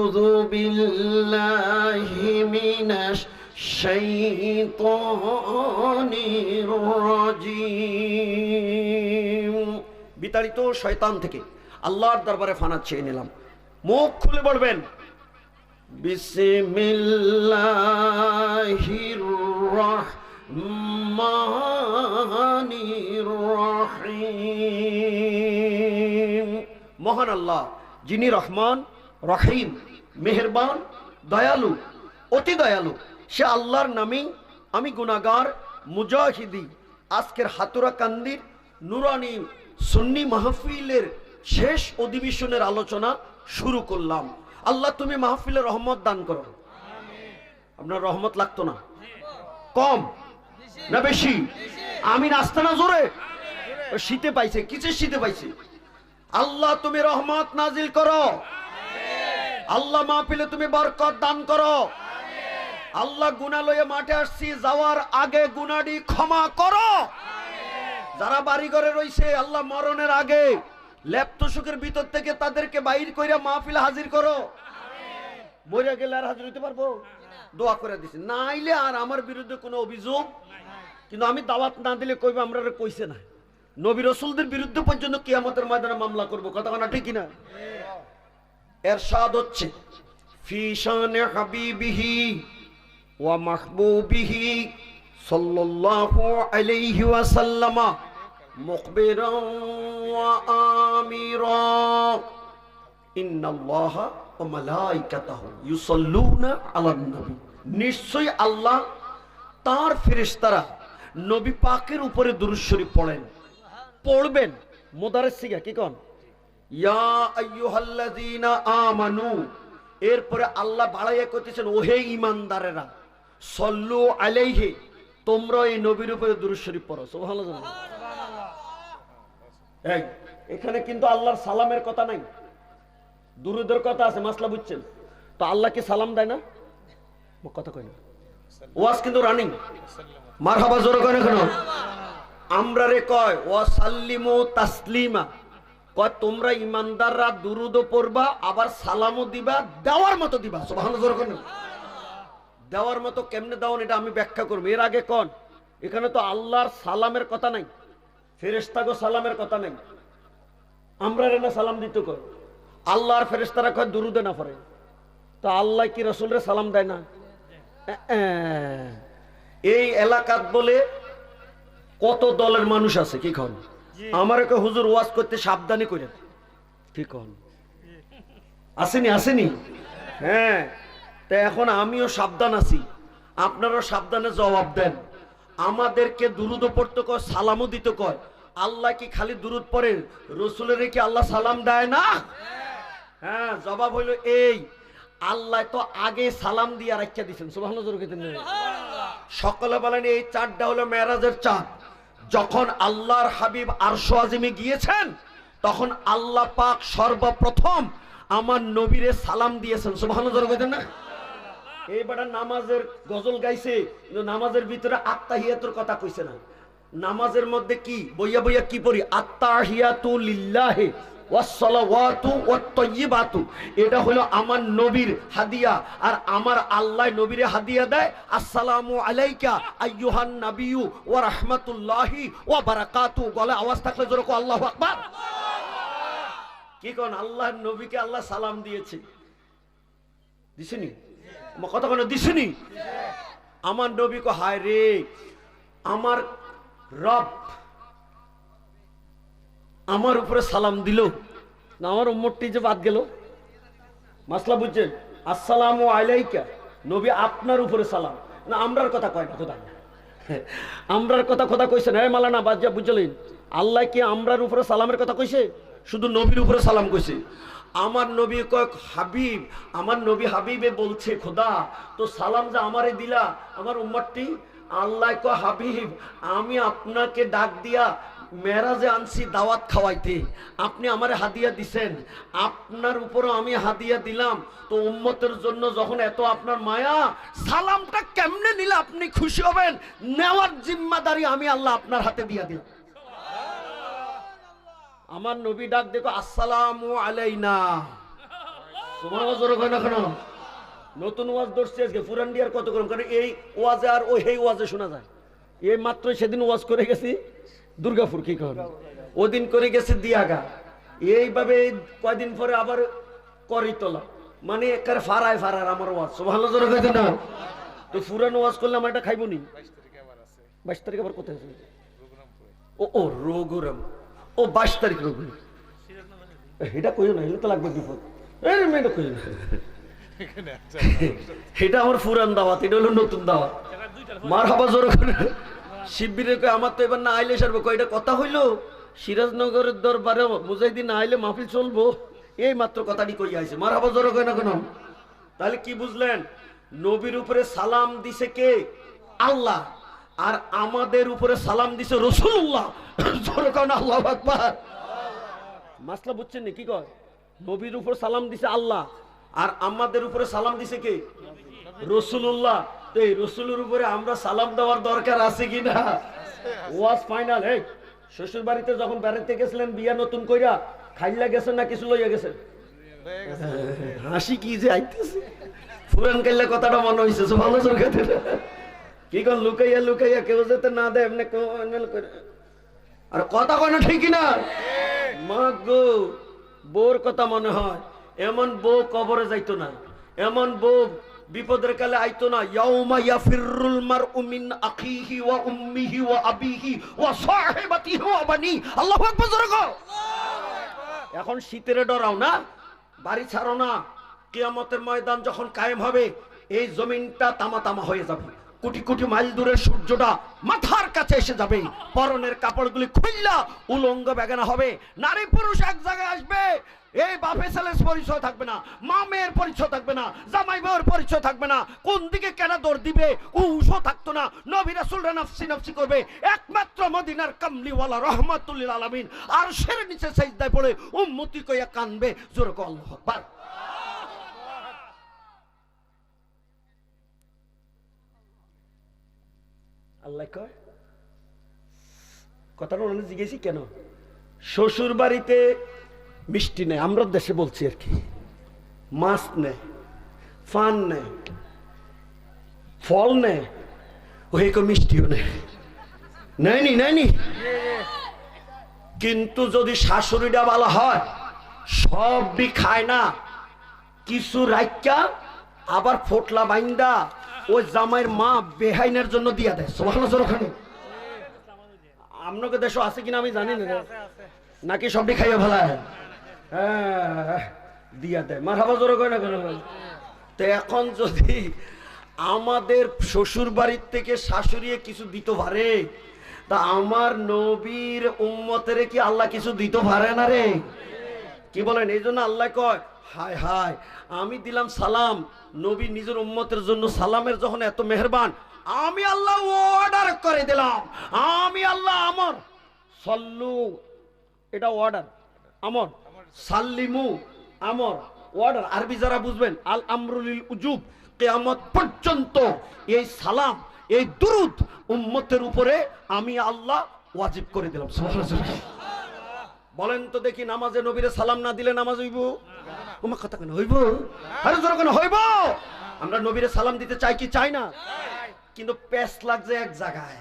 আউযু বিল্লাহি মিনাশ শাইতানির রাজিম। বিতাড়িত শয়তান থেকে আল্লাহর দরবারে ফানা চেয়ে নিলাম। মুখ খুলে বলবেন বিসমিল্লাহির রাহমানির রাহিম। মহান আল্লাহ যিনি রহমান রহিম, মেহেরবান, দয়ালু, অতি দয়ালু, সে আল্লাহর নামেই আমি গুনাহগার মুজাহিদি আজকের হাতুরা কান্দির নুরানি সুন্নি মাহফিলের শেষ অধিবেশনের আলোচনা শুরু করলাম। আল্লাহ তুমি মাহফিলে রহমত দান করো। আপনার রহমত লাগতো না? কম না বেশি? আমি আসতে না জোরে? শীতে পাইছে, কিসের শীতে পাইছে? আল্লাহ তুমি রহমত নাজিল করো। আল্লাহ মাহফিলে তুমি বরকত দান করো। আল্লাহ গুনাহ লয়ে মাঠে আসছি, যাওয়ার আগে গুনাহটি ক্ষমা করো। যারা বাড়ি ঘরে রইছে আল্লাহ মরণের আগে লেপ্ত সুখের ভিতর থেকে তাদেরকে বাইর কইরা মাহফিলে হাজির করো। মরে গেলে আর হাজির হইতে পারবো? দোয়া করে দিছি, না আইলে আর আমার বিরুদ্ধে কোনো অভিযোগ, কিন্তু আমি দাওয়াত না দিলে কইবা আমরা কইছে না। নবী রাসূলদের বিরুদ্ধে পর্যন্ত কিয়ামতের ময়দানে মামলা করব, কথা না ঠিক কিনা? এরশাদ হচ্ছে ফি শানে হাবিবিহি ওয়া মাহবুবিহি সাল্লাল্লাহু আলাইহি ওয়াসাল্লাম মুখবিরান ওয়া আমিরা ইন্নাল্লাহা ওয়া মালাইকাতাহু ইউসাল্লুনা আলান নবী। নিশ্চয়ই আল্লাহ তার ফেরেশতারা নবী পাকের উপরে দুরূদ শরীফ পড়েন, পড়বেন। মুদারেস সিগা কি কোন? ইয়া আইয়ুহাল্লাযীনা আমানু। এরপরে আল্লাহ বাড়াইয়া কইতেছেন ওহে ঈমানদারেরা, সল্লু আলাইহি, তোমরা এই নবীর উপরে দুরূদ শরীফ পড়ো। সুবহানাল্লাহ। এই এখানে কিন্তু আল্লাহর সালামের কথা নাই, দুরূদের কথা আছে। মাসলা বুঝছেন তো? আল্লাহ কি সালাম দেয় না? কথা কই না, ওয়াজ কিন্তু রানিং। মারহাবা জোরে কয় না কেন? আমরা রে কয় ওয়া সাল্লিমু তাসলিমা, কয় তোমরা ইমানদাররা দুরূদও পড়বা আবার সালামও দিবা, দেওয়ার মতো দিবা। সুবহানাল্লাহ জোরে কয় না? দেওয়ার মতো কেমনে দাও এটা আমি ব্যাখ্যা করব। এর আগে কোন এখানে তো আল্লাহর সালামের কথা নাই, ফেরেশতাগো সালামের কথা নাই। আমরা রে না সালাম দিতে কয়, আল্লাহর ফেরেশতারা কয় দুরূদে না পড়ে। তো আল্লাহ কি রাসূলের সালাম দেয় না? এই এলাকাত বলে কত দলের মানুষ আছে, কি কন? আমার একটা হুজুর ওয়াজ করতে সাবধানী করে, কি কন? আসেনি আসেনি? হ্যাঁ, তা এখন আমিও সাবধান আছি, আপনারাও সাবধানে জবাব দেন। আমাদেরকে দুরূদ পড়তে কয়, সালামও দিতে কয়। আল্লাহ কি খালি দুরূদ পড়ে, রাসূলের কি আল্লাহ সালাম দেয় না? হ্যাঁ, জবাব হইল এই, আল্লাহ তো আগে সালাম দিয়ে রাখিয়া দিয়েছেন। সুবহানাল্লাহ। সকলে বলেন এই চাঁদটা হলো মেরাজের চাঁদ। যখন আল্লাহর হাবিব আরশ আজিমে গিয়েছেন তখন আল্লাহ পাক সর্বপ্রথম আমার নবীরে সালাম দিয়েছেন। সুবহানাল্লাহ না? এইবার নামাজের গজল গাইছে, কিন্তু নামাজের ভিতরে আত্তাহিয়াতুর কথা কইছে না। নামাজের মধ্যে কি বইয়া বইয়া কি পড়ি? আত্তাহিয়াতু লিল্লাহি ওয়াসসালাওয়াতু ওয়াত-তাইয়্যিবাতু। এটা হলো আমার নবীর হাদিয়া, আর আমার আল্লাহ নবীরে হাদিয়া দেয় আসসালামু আলাইকা আইয়ুহান নাবিয়্যু ওয়া রাহমাতুল্লাহি ওয়া বারাকাতুহু। গলে আওয়াজ থাকলে জোরে কো আল্লাহু আকবার। কি কোন? আল্লাহর নবীকে আল্লাহ সালাম দিয়েছে, দিছেনি? কথা কোন দিছেনি? আমার নবী কো হায় রে, আমার রব আমার উপরে সালাম দিল না, আমার উম্মতটি যে বাদ গেল। মাসলা বুঝছেন? আসসালামু আলাইকা, নবী আপনার উপরে সালাম না, আমরার কথা কয় না। খোদা আমরার কথা খোদা কইছে না। মালানা বাজ্জা বুঝলেন? আল্লাহ কি আমরার উপরে সালামের কথা কইছে? শুধু নবীর উপরে সালাম কইছে। আমার নবী কয় হাবিব, আমার নবী হাবিবে বলছে খোদা তো সালাম যে আমারে দিলা আমার উম্মতটি। আল্লাহ কয় হাবিব, আমি আপনাকে ডাক দিয়া মেরাজে আনছি দাওয়াত খাওয়াইতে, আপনি আমারে হাদিয়া দিছেন, আপনার উপরও আমি হাদিয়া দিলাম। তো উম্মতের জন্য যখন এত আপনার মায়া, সালামটা কেমনে নিলে আপনি খুশি হবেন, নেওয়ার জিম্মাদারি আমি আল্লাহ আপনার হাতে দিয়া দিলাম। আমার নবী ডাক দেখো আসসালামু আলাইনা সুবহানাল্লাহ জোরে কয় না কেন? নতুন ওয়াজ ধরছি আজকে, পুরান দিয়ে আর কত করুন, কারণ এই ওয়াজে আর ওই এই ওয়াজে শোনা যায়। এই মাত্র সেদিন ওয়াজ করে গেছি দুর্গাপুর, কি করেন ওদিন করে গেছে দিয়াগা, এইভাবে কয়দিন পরে আবার করিতলা, মানে একার ফারায় ফারার আমার ওয়াজ। সুবহানাল্লাহ জোরে কইতে না? তো পুরান ওয়াজ করলে আমার এটা খাইব নি? 22 তারিখ আবার কোথায় আছে? ও রঘুরাম, ও 22 তারিখ রঘুরাম, এটা কইও না, এটা তো লাগবে বিপদ। এই মেয়েটা কইও না, এটা আমার পুরান দাওয়াত, এটা হলো নতুন দাওয়াত। মারহাবা জোরে করে শিবিরে কই আমার তো এবার না আইলে সারবো, কয় এটা কথা হইলো সিরাজনগরের দরবারে মুজাহিদিন না আইলে মাহফিল চলবো, এই মাত্র কথাটি কই আইছে। মারহাবা জোরে কয় না কেন? তাহলে কি বুঝলেন? নবীর উপরে সালাম দিছে কে? আল্লাহ। আর আমাদের উপরে সালাম দিছে রাসূলুল্লাহ। জোরে কয় না আল্লাহু আকবার। মাসলা বুঝছেন নি? কি কয়? নবীর উপর সালাম দিছে আল্লাহ, আর আমাদের উপরে সালাম দিছে কে? রাসূলুল্লাহ। তো এই রাসূলের উপরে আমরা সালাম দেওয়ার দরকার আছে কিনা? ওয়াজ ফাইনাল। এই শ্বশুর বাড়িতে যখন বেড়াতে গেছিলেন বিয়া নতুন কইরা, খাইলা গেছেন না কিছু লইয়া গেছেন? হাসি কি যে আইতেছে, পুরান কাইলা কথাটা মনে হইছে। ভালো সরকার কি কোন লুকাইয়া লুকাইয়া কেউ যেতে না দেয় এমনি করে, আর কথা কয় না ঠিক না? মা গো, বোর কথা মনে হয়, এমন বউ কবরে যাইতো না, এমন বউ বিপদের কালে আইতো না। ইয়াউমা ইয়াফিরুল মারউ মিন আখিহি ওয়া উম্মিহি ওয়া আবিহি ওয়া সাহিবাতিহি ওয়া বানি। আল্লাহু আকবার জোরে কও। এখন শীতের ডরাও না, বাড়ি ছাড়ো না, কিয়ামতের ময়দান যখন কায়েম হবে এই জমিনটা তামা তামা হয়ে যাবে, কোটি কোটি মাইল দূরের সূর্যটা মাথার কাছে এসে যাবে, পরনের কাপড়গুলি খুললা উলঙ্গ বেগানা হবে, নারী পুরুষ এক জায়গায় আসবে। এই বাপে ছেলের পরিচয় থাকবে না, মা মেয়ের পরিচয় থাকবে না, জামাই বউয়ের পরিচয় থাকবে না, কোন দিকে কেন দৌড় দিবে উসও থাকতো না। নবী রাসূলরা নাফসি নাফসি করবে, একমাত্র মদিনার কামলিওয়ালা রহমাতুল লিল আলামিন আরশের নিচে সিজদায় পড়ে উম্মতি কইয়া কানবে। জোরে কও আল্লাহু আকবার। আল্লাহ কয় কথাটা অনেক জিজ্ঞেসি কেন? শ্বশুর বাড়িতে মিষ্টি নেই, আমরা দেশে বলছি আর কি, মাছ নেই, ফান নেই, ফল নেই, ওই মিষ্টিও নেই, নেয়নি নেয়নি। কিন্তু যদি শাশুড়িটা ভালো হয়, সবই খায় না, কিছু রাইকা আবার ফোটলা বাইন্দা ওই জামাইয়ের মা বেহাইনের জন্য দিয়া দেয়। সুবহানাল্লাহ। ওখানে আপনাকে দেশও আছে কিনা আমি জানি না, নাকি সবই খাইয়া ফেলায়? হ্যাঁ, দিয়া দেয়। মারহাবা জোরে কয় না কেন? তো এখন যদি আমাদের শ্বশুর বাড়ির থেকে শাশুড়ি কিছু দিতে পারে, তা আমার নবীর উম্মতের কি আল্লাহ কিছু দিতে পারে না রে? কি বলেন? এই জন্য আল্লাহ কয় হায় হায়, আমি দিলাম সালাম, নবী নিজের উম্মতের জন্য সালামের যখন এত মেহেরবান, আমি আল্লাহ অর্ডার করে দিলাম, আমি আল্লাহ আমর সল্লু, এটা অর্ডার, আমর সাল্লিমু আমর অর্ডার। আরবি যারা বুঝবেন, আল আমরুল উজুব, কিয়ামত পর্যন্ত এই সালাম এই দুরুদ উম্মতের উপরে আমি আল্লাহ ওয়াজিব করে দিলাম। সুবহানাল্লাহ। বলেন তো দেখি, নামাজে নবীরে সালাম না দিলে নামাজ হইব? তোমার কথা কেন হইব? আরে জোরে কেন হইব? আমরা নবীরে সালাম দিতে চাই কি চাই না? কিন্তু পেশ লাগছে এক জায়গায়,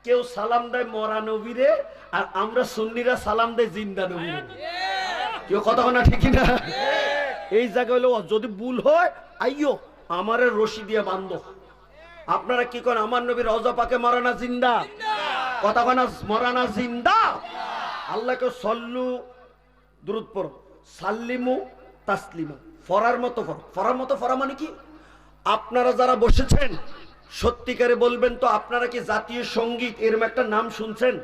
কেউ সালাম দেয় মরা নবীরে, আর আমরা সুন্নিরা সালাম দেয় জিন্দা নবীরে। কেউ কথা না ঠিক না? এই জায়গায় হলো যদি ভুল হয় আইয়ো আমারে রশি দিয়ে বান্ধো। আপনারা কি করেন? আমার নবীর রওজা পাকে মরা না জিন্দা? কথা কনা মরা না জিন্দা? আল্লাহকে সল্লু দুরুদ পড়ো, সাল্লিমু তাসলিমা, ফরার মতো ফরা। ফরার মতো ফরা মানে কি? আপনারা যারা বসেছেন সত্যিকারে বলবেন তো, আপনারা কি জাতীয় সঙ্গীত এরকম একটা নাম শুনছেন?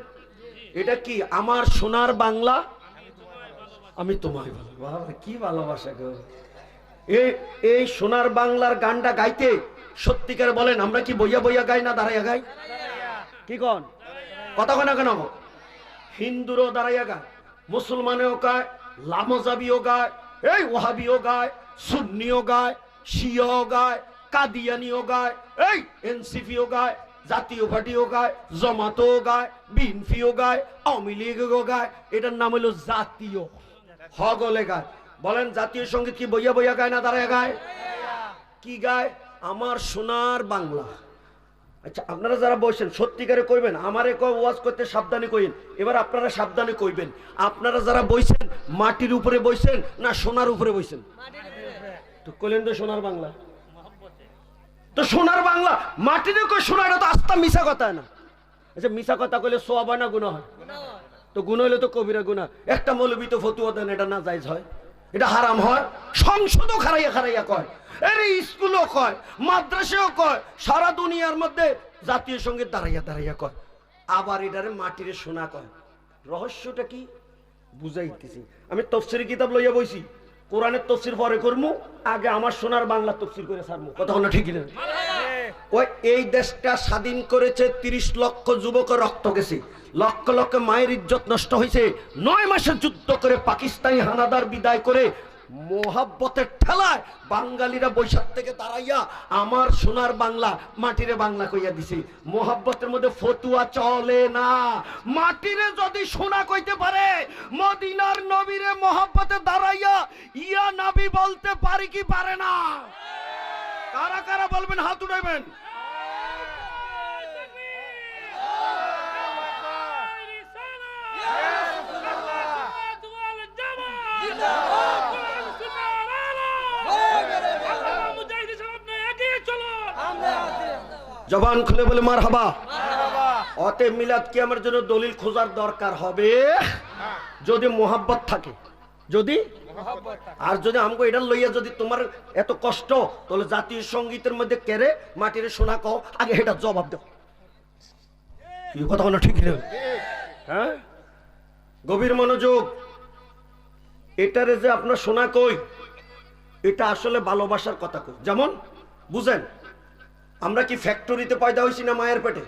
এটা কি? আমার সোনার বাংলা আমি তোমায় ভালোবাসি। কি ভালোবাসা গো! এই সোনার বাংলার গানটা গাইতে সত্যিকারে বলেন আমরা কি বইয়া বইয়া গাই না দাঁড়াইয়া গাই? কি কন? কথা কয় না কেন? হিন্দুরও দাঁড়াইয়া গায়, মুসলমানেও গায়, লামজাবিও গায়, এই ওয়াহাবিও গায়, সুন্নিও গায়, শিয়াও গায়, কাদিয়ানিও গায়, এই এনসিপিও গায়, জাতীয় পার্টিও গায়, জামাতও গায়, বিএনপিও গায়, আওয়ামী লীগও গায়। এটার নাম হলো জাতীয়। হগলে গায়। বলেন জাতীয় সঙ্গীত কি বইয়া বইয়া গায় না দাঁড়ায় গায়? কি গায়? আমার সোনার বাংলা। আচ্ছা আপনারা যারা বলছেন সত্যিকারে কইবেন, আমারে ওয়াজ করতে সাবধানে কইবেন। এবার আপনারা সাবধানে কইবেন, আপনারা যারা বইছেন মাটির উপরে বইছেন না সোনার উপরে বইছেন? তো কইলেন তো সোনার বাংলা, তো সোনার বাংলা মাটিতে কই শোনা, এটা তো আস্তা মিশা কথা না। আচ্ছা মিশা কথা কইলে সওয়াব হয় না গুনাহ হয়? তো গুনাহ হইলে তো কবিরা গুনাহ। একটা মৌলবী তো ফতোয়া দেন এটা না জায়েজ হয়, এটা হারাম হয়। সংসদও খারাইয়া খারাইয়া কয়, আরে স্কুলও কয়, মাদ্রাসাও কয়, সারা দুনিয়ার মধ্যে জাতীয় সঙ্গীত দাঁড়াইয়া দাঁড়াইয়া কয়, আবার এটারে মাটিরে শোনা কয়। রহস্যটা কি বুঝাইতেছি। আমি তাফসীর কিতাব লইয়া বইছি, কোরআনের তাফসীর পরে করমু, আগে আমার সোনার বাংলা তাফসীর করে ছাড়মু। কথা হলো ঠিক না? ওই এই দেশটা স্বাধীন করেছে 30 লক্ষ যুবকের রক্ত গেছে, লক্ষ লক্ষ মায়ের ইজ্জত নষ্ট হয়েছে, 9 মাসের যুদ্ধ করে পাকিস্তানি হানাদার বিদায় করে মোহাব্বতের ঠেলায় বাঙালিরা বৈশাখ থেকে দাঁড়াইয়া আমার সোনার বাংলা মাটিরে বাংলা কইয়া দিছে। মোহাব্বতের মধ্যে ফতুয়া চলে না। মাটিরে যদি সোনা কইতে পারে, মদিনার নবীরে মোহাব্বতে দাঁড়াইয়া ইয়া নবী বলতে পারি কি পারে না? কারা কারা বলবেন হাত উঠাইবেন। জবান খুলে বলে মারহাবা। অতে মিলাদ কি আমার জন্য দলিল খোঁজার দরকার হবে যদি মোহাব্বত থাকে, যদি আর যদি আমগো এটা লইয়া যদি তোমার এত কষ্ট, তাহলে জাতীয় সঙ্গীতের মধ্যে কেড়ে মাটির সোনা কও, আগে এটা জবাব দাও। কথা বলো ঠিক না? হ্যাঁ, গভীর মনোযোগ। এটারে যে আপনার সোনা কই, এটা আসলে ভালোবাসার কথা কই। যেমন বুঝেন, আমরা কি ফ্যাক্টরিতে পয়দা হইছি না মায়ের পেটে?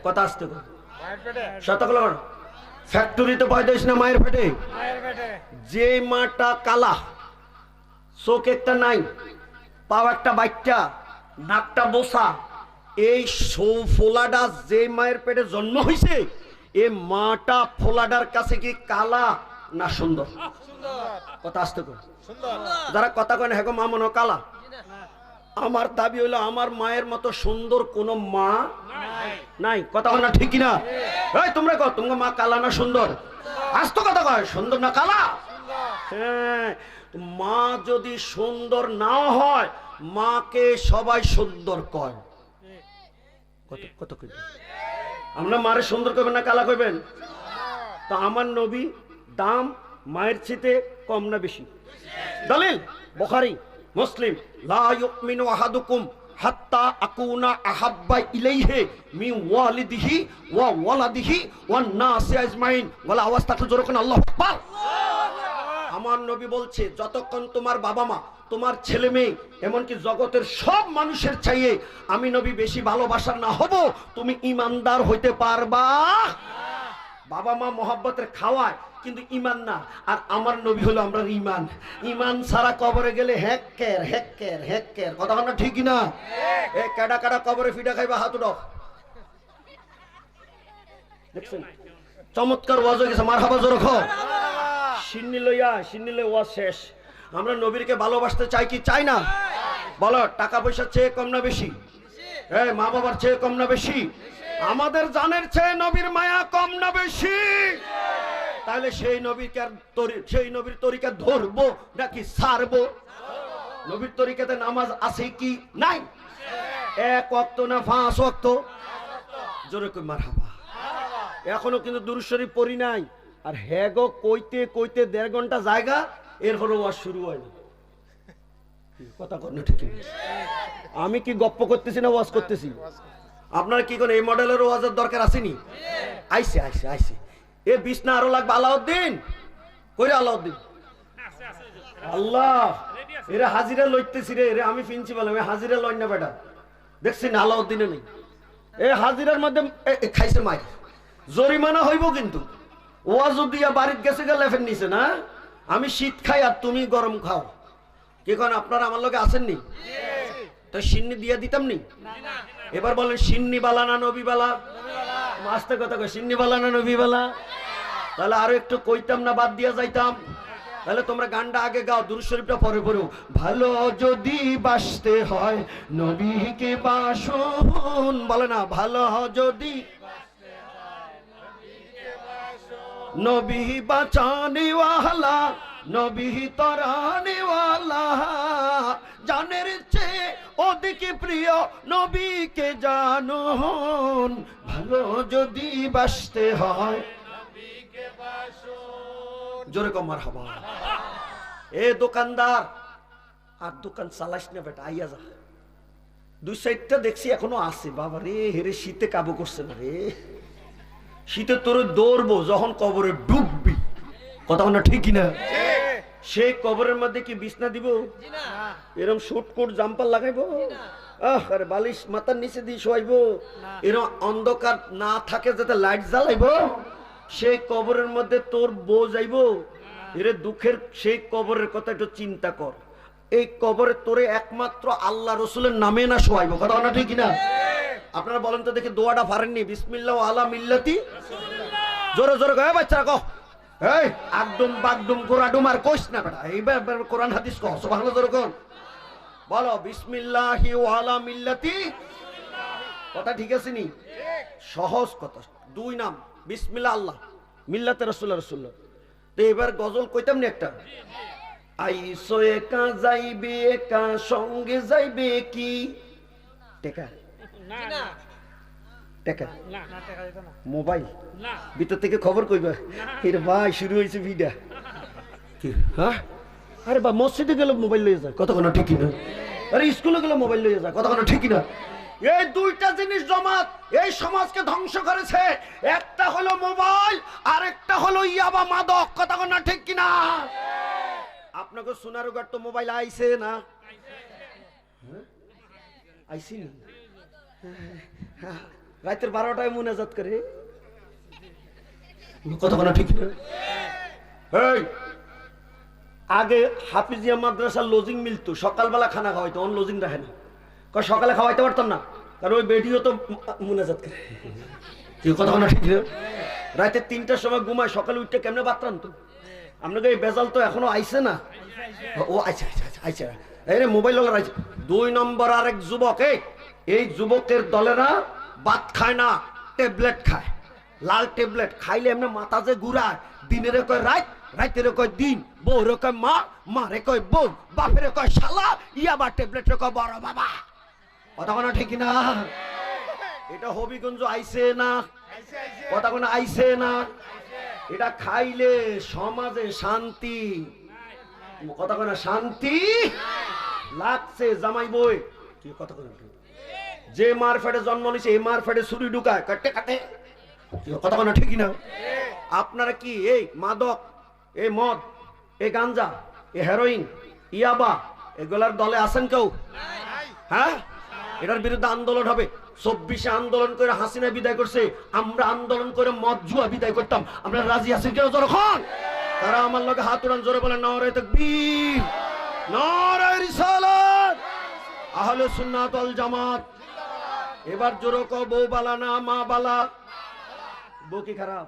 কথা আসতে কই, শতকলা ফ্যাক্টরিতে পয়দা হইছি না মায়ের পেটে? যে মাটা কালা, চোখ একটা নাই, পাও একটা বাচ্চা, নাকটা বোসা, এই ফোলাডা যে মায়ের পেটে জন্ম হইছে, এই মাটা ফোলাডার কাছে কি কালা না সুন্দর? কথা আসতে কই, যারা কথা কয় না হ্যাঁ মা মনে কালা। আমার দাবি হইলো আমার মায়ের মতো সুন্দর কোন মা নাই। কথা বল না ঠিক কিনা? এই তোমরা কও তোমার মা কালা না সুন্দর? আস্ত কথা কয়, সুন্দর না কালা? হ্যাঁ, মা যদি সুন্দর না হয়, মাকে সবাই সুন্দর কয়। কত কই আমরা মারে সুন্দর কইবেন না কালা কইবেন? তো আমার নবী দাম মায়ের চেয়ে কম না বেশি? দলিল বুখারী মুসলিম, লা ইউমিনু আহাদুকুম হাত্তা আকুনা আহাব্বা ইলাইহি মিন ওয়ালিদিহি ওয়া ওয়ালাদিহি ওয়ান নাসি আজমাইন। ওয়ালা আওয়াজ থাকলে জোরে কোন আল্লাহু আকবার। আমার নবী বলছে, যতক্ষণ তোমার বাবা মা, তোমার ছেলে মেয়ে, এমনকি জগতের সব মানুষের চাইয়ে আমি নবী বেশি ভালোবাসার না হব, তুমি ইমানদার হইতে পারবা। বাবা মা মোহাব্বতের খাওয়ায় কিন্তু ইমান না, আর আমার নবী হলো আমরা ইমান। ইমান ছাড়া কবরে গেলে হেক্কের হেক্কের হেক্কের। কথা না ঠিক না? এ কাটা কাটা কবরে ফিডা খাইবা, হাত উঠাও। দেখছেন চমৎকার ওয়াজ হয়ে গেছে, মারহাবা জোরে কও। সিন্নি লইয়া ওয়াজ শেষ। আমরা নবীরকে ভালোবাসতে চাই কি চাই না? বলো, টাকা পয়সার চেয়ে কম না বেশি? এই মা বাবার চেয়ে কম না বেশি? আমাদের জানের চেয়ে নবীর মায়া কম না বেশি? তাহলে সেই নবীর তরিকা ধরবো নাকি ছাড়বো? নবীর তরিকাতে নামাজ আছে কি নাই? 1 ওয়াক্ত না 5 ওয়াক্ত? জোরে কই মারহাবা। এখনো কিন্তু দুরূদ শরীফ পড়ি নাই, আর হেগো কইতে কইতে 1.5 ঘন্টা জায়গা, এরপরে ওয়াজ শুরু হয়নি। কথা কর না ঠিক? আমি কি গপ্প করতেছি না ওয়াজ করতেছি? আপনারা কি করেন, এই মডেলের ওয়াজের দরকার আসেনি? আইসে আইসে আইসে। এ বিছনা আরো লাগবে। আলাউদ্দিন কইরে, আলাউদ্দিন আল্লাহ এরা হাজিরা লইতেছি রে। আমি প্রিন্সিপাল, আমি হাজিরা লই না বেটা। দেখছি না আলাউদ্দিনে নেই। এই হাজিরার মধ্যে খাইছে মাই, জরিমানা হইব কিন্তু। ওয়াজ দিয়া বাড়িতে গেছে লেফেন নিছে না। আমি শীত খাই আর তুমি গরম খাও। কি কোন আপনারা আমার লগে আসেননি? তো সিন্নি দিয়ে দিতাম নি? এবার বলেন সিন্নি বালা না নবী বালা? আস্তে কথা কয়, সিন্নি বালা না নবী বালা? তাহলে আরো একটু কইতাম না বাদ দিয়া যাইতাম? তাহলে তোমরা গানটা আগে গাও, দুরূদ শরীফটা পরে পড়ো। ভালো যদি বাসতে হয় নবীকে বাসুন, বলে না ভালো যদি নবী বাঁচানেওয়ালা, নবী তরানেওয়ালা, জানের চেয়ে ওদিকে প্রিয় নবীকে জানুন। ভালো যদি বাসতে হয় নবীকে বাসুন। জোরে কম মারহাবা। এ দোকানদার, আর দোকান চালাইস না বেটা, আইয়া যা। দুই সাইডটা দেখছি এখনো আছে। বাবা রে, হেরে শীতে কাবু করছে না রে। শীতে তোর দৌড়বো যখন কবরে ডুববি, কথা না ঠিকই না? সেই কবরের মধ্যে কি বিছনা দিব? এরকম শুট কোট জাম্পার লাগাইবো? আরে বালিশ মাথার নিচে দিয়ে শোয়াইবো? এরকম অন্ধকার না থাকে যাতে লাইট জ্বালাইবো? সেই কবরের মধ্যে তোর বউ যাইবো? এর দুঃখের সেই কবরের কথা একটু চিন্তা কর। এই কবরে তোরে একমাত্র আল্লাহ রসুলের নামে না শোয়াইবো, কথা না ঠিক না? আপনারা বলেন তো দেখি, দোয়াটা পারেননি? বিসমিল্লাহ আলা মিল্লাতি, জোরে জোরে গায়ে বাচ্চারা কহ। এই একদম বাগডুম গোরাডুম আর কইস না বেটা, এইবার কোরআন হাদিস কহ, সুবহানাল্লাহ জোরে কর। বলো বিসমিল্লাহি আলা মিল্লাতি, কথা ঠিক আছে নি? সহজ কথা। দুই নাম, বিসমিল্লাহ আল্লাহ, মিল্লাতে রাসূলুল্লাহ রাসূলুল্লাহ। তো এবার গজল কইতাম নি একটা? আইসো একা যাইবে একা, সঙ্গে যাইবে কি টেকা? না টেকা না, না টেকা দিত না। মোবাইল না, ভিতর থেকে খবর কইবা এর ভাই শুরু হইছে ভিডা কি? হ্যাঁ, আরে বা মসজিদে গেলে মোবাইল লইয়া যায়, কতক্ষণ ঠিকই না? আরে স্কুলে গেলে মোবাইল লইয়া যায়, কতক্ষণ ঠিকই না? এই দুইটা জিনিস জমাত এই সমাজকে ধ্বংস করেছে। একটা হলো মোবাইল, আরেকটা হলো ইয়াবা মাদক, কতক্ষণ ঠিক কিনা? আপনাকে সোনারুঘাট তো মোবাইল আইছে না? আইসি না? রাতের 12টায় মুনাজাত করে, কতক্ষণ ঠিক না? এই আগে হাফিজিয়া মাদ্রাসার লজিং মিলতো, সকালবেলা খানা খাওয়াইতো, অন লজিং রাখে না। সকালে খাওয়াইতে পারতাম না, কারণ ওই বেডিও তো মুনাজাত করে, কতক্ষণ ঠিক না? রাতে 3টার সময় ঘুমায়, সকালে উঠতে কেমনে বাতরান তো? আপনাকে এই বেজাল তো এখনো আইছে না? ও আচ্ছা আচ্ছা আচ্ছা আচ্ছা, এই রে মোবাইল ওলা আইছে। 2 নম্বর আরেক যুবক, এই যুবকের দলেরা ভাত খায় না, ট্যাবলেট খায়, লাল ট্যাবলেট খাইলে এমনি মাথা যে ঘুরায়, দিনের কয় রাত, রাতের কয় দিন, বউর কয় মা, মারে কয় বউ, বাপের কয় শালা, ইয়াবা ট্যাবলেট কয় বড় বাবা, কথা কোনো ঠিক না? এটা হবিগঞ্জ আইছে না? কথা কোনো আইছে না? এটা খাইলে সমাজে শান্তি, কথা কোনো শান্তি লাগছে জামাই বই, কথা কোনো যে মার ফেটে জন্ম নিছে এই মার ফেটে ছুরি ঢুকায় কাটে কাটে, কথা কোনো ঠিকই না? আপনারা কি এই মাদক, এই মদ, এই গাঞ্জা, এই হেরোইন, ইয়াবা এগুলার দলে আছেন কেউ? হ্যাঁ, এটার বিরুদ্ধে আন্দোলন হবে। 24-এ আন্দোলন করে হাসিনা বিদায় করছে, আমরা আন্দোলন করে মদ জুয়া বিদায় করতাম। আমরা রাজি আছি কেউ? যখন তারা আমার লগে হাত উড়ান, জোরে বলেন নারে তাকবীর, নারে রিসালাত, আহলে সুন্নাত ওয়াল জামাত। এবার জোরে কও, বউ বালা না মা বালা? বউ কি খারাপ?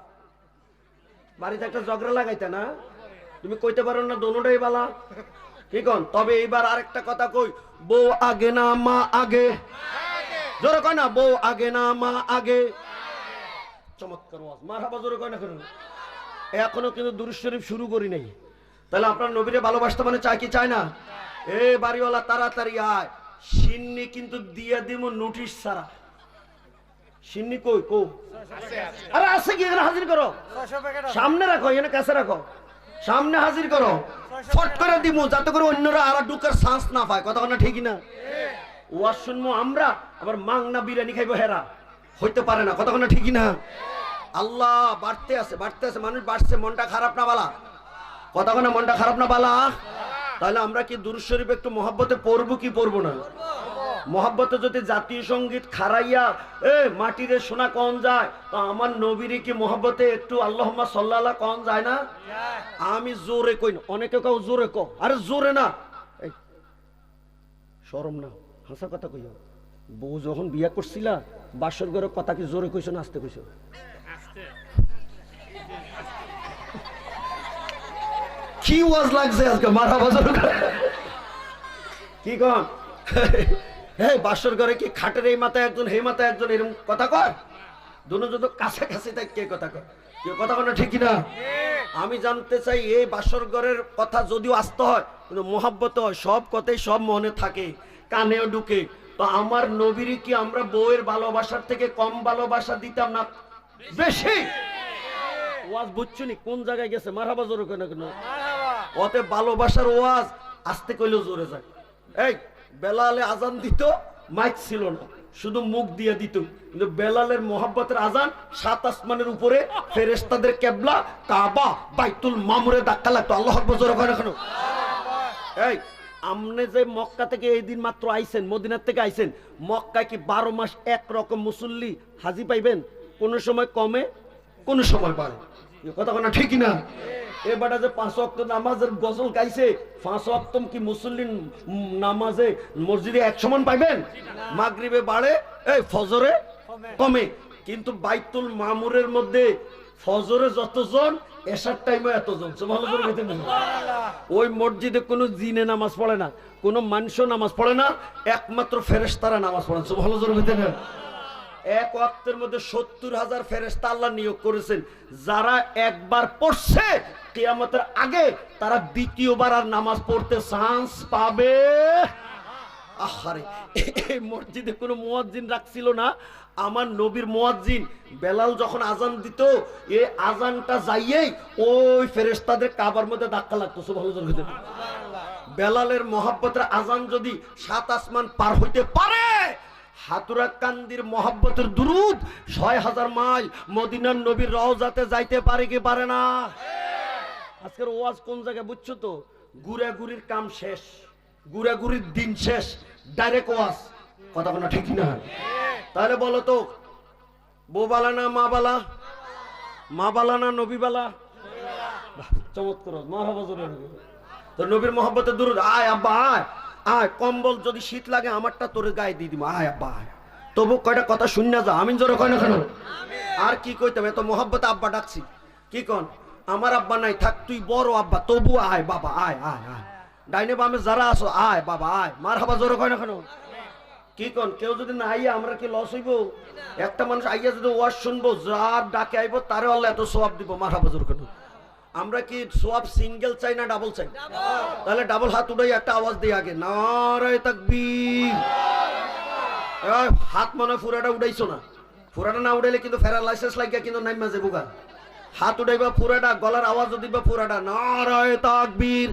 বাড়িতে একটা ঝগড়া লাগাইতে না, তুমি কইতে পারো না দোনোটাই বালা? কি কন? তবে এইবার আরেকটা কথা কই, বউ আগে না মা আগে? জোরে কয় না, বউ আগে না মা আগে? চমৎকার ওয়াজ, মারহাবা, জোরে কয় না কেন? এখনো কিন্তু দুরূদ শরীফ শুরু করি নাই। তাহলে আপনার নবীরে ভালোবাসতে মানে চায় কি চায় না? এ বাড়িওয়ালা তাড়াতাড়ি আয়, সিন্নি কিন্তু দিয়ে দিব নোটিশ ছাড়া। সিন্নি কই? কো আরে আছে কি? এখানে হাজির করো, সামনে রাখো, এখানে কাছে রাখো, সামনে হাজির করো, ফট করে দিব যাতে করে অন্যরা আর ঢুকার চান্স না পায়, কথা না ঠিক না? ওয়াজ শুনবো আমরা, আবার মাংনা বিরিয়ানি খাইবো হেরা, হইতে পারে না, কথা না ঠিক না? আল্লাহ বাড়তে আছে, বাড়তে আছে, মানুষ বাড়ছে, মনটা খারাপ না বালা? কথা না, মনটা খারাপ না বালা? তাহলে আমরা কি দুরূদ শরীফ একটু মহব্বতে পড়বো কি পড়বো না? মহব্বতে যদি জাতীয় সঙ্গীত খারাইয়া মাটিরে শোনা কন যায়, তো আমার নবীরে কি মহব্বতে একটু আল্লাহুম্মা সাল্লাল্লাহ কন যায় না? আমি জোরে কই না, অনেকে কও জোরে কও, আরে জোরে না, শরম না, হাসা কথা কইও। বউ যখন বিয়া করছিলা বাসর ঘরের কথা কি জোরে কইছো না আস্তে কইছো? কি কি ওয়াজ লাগছে আজকে মারহাবা জোরে কি কন এই বাসর ঘরে কি খাটের এই মাথায় একজন হে মাথায় একজন এরকম কথা কয় দুনো যদি কাছাকাছি তাই কে কথা কয় কেউ কথা কয় না ঠিক না আমি জানতে চাই এই বাসর ঘরের কথা যদিও আসতে হয় কিন্তু মোহাব্বত হয় সব কথাই সব মনে থাকে কানেও ঢুকে তো আমার নবীর কি আমরা বউয়ের ভালোবাসার থেকে কম ভালোবাসা দিতাম না বেশি ওয়াজ বুঝছনি কোন জায়গায় গেছে মারহাবা জোরে কয় না কেন ওতে ভালোবাসার ওয়াজ আস্তে কইলেও জোরে যায় এই বেলালে আজান দিত মাইক ছিল না শুধু মুখ দিয়ে দিত কিন্তু বেলালের মোহাব্বতের আজান সাত আসমানের উপরে ফেরেশতাদের কিবলা কাবা বাইতুল মামুরে ধাক্কা লাগতো আল্লাহু আকবার জোরে কয় না কেন এই আমনে যে মক্কা থেকে এই দিন মাত্র আইছেন মদিনার থেকে আইছেন মক্কায় কি 12 মাস এক রকম মুসল্লি হাজি পাইবেন কোন সময় কমে কোন সময় বাড়ে কথা কোনা ঠিক না এবারে যে 5 ওয়াক্ত নামাজের গজল গাইছে 5 ওয়াক্ত কি মুসল্লি নামাজে মসজিদে এক সমান পাইবেন মাগরিবে বাড়ে এই ফজরে কমে কিন্তু বাইতুল মামুরের মধ্যে ফজরে যতজন এশার টাইমে এতজন সুবহানাল্লাহ বলতে না ওই মসজিদে কোনো জিনে নামাজ পড়ে না কোনো মানুষ নামাজ পড়ে না একমাত্র ফেরেশতারা নামাজ পড়েন সুবহানাল্লাহ বলতে না এক ওয়াক্তের মধ্যে 70,000 ফেরেশতা আল্লাহ নিয়োগ করেছেন যারা একবার পড়ছে কিয়ামতের আগে তারা দ্বিতীয়বার আর নামাজ পড়তে চান্স পাবে আহারে এই মসজিদে কোনো মুয়াজ্জিন রাখছিল না আমার নবীর মুয়াজ্জিন বেলাল যখন আজান দিত এই আজানটা যাইয়েই ওই ফেরেশতাদের কাবার মধ্যে ধাক্কা লাগতো সুবহানাল্লাহ বেলালের মোহাব্বতের আজান যদি 7 আসমান পার হইতে পারে হাতুরা কান্দির মোহাব্বতের দুরুদ 6000 মাইল মদিনার নবীর রওজাতে যাইতে পারে কি পারে না আজকের ওয়াজ কোন জায়গায় বুঝছো তো গুড়াগুড়ির কাম শেষ গুড়াগুড়ির দিন শেষ ডাইরেক্ট ওয়াজ কথা কোনো ঠিক না তাহলে বলো তো বউবালা না মা বালা না নবী বালা চমৎকার মারহাবা জোরে তো নবীর মোহাব্বতের দুরুদ আয় আব্বা আয় আয় কম্বল যদি শীত লাগে আমারটা তোর গায়ে দিয়ে দিব আয় আব্বা আয় তবু কয়টা কথা শুন না যা আমিন জোরে কয় না কেন আর কি কইতাম এত মোহাব্বতে আব্বা ডাকছি কি কন আমার আব্বা নাই থাক তুই বড় আব্বা তবু আয় বাবা আয় আয় আয় ডাইনে বামে যারা আসো আয় বাবা আয় মারহাবা জোরে কয় না কেন কি কন কেউ যদি না আইয়া আমরা কি লস হইব একটা মানুষ আইয়া যদি ওয়াজ শুনবো যার ডাকে আইব তারে আল্লাহ এত সওয়াব দিব মারহাবা জোরে কেন আমরা কি সওয়াব সিঙ্গেল চাই না ডাবল চাই তাহলে ডাবল হাত উঠাই একটা আওয়াজ দিই আগে নারে তাকবীর এই হাত মনে পুরাটা উঠাইছো না পুরাটা না উঠাইলে কিন্তু ফেরার লাইসেন্স লাগিয়া কিন্তু নাইমা যাবো গা হাত উঠাইবা পুরাটা গলার আওয়াজ দিবা পুরাটা নারে তাকবীর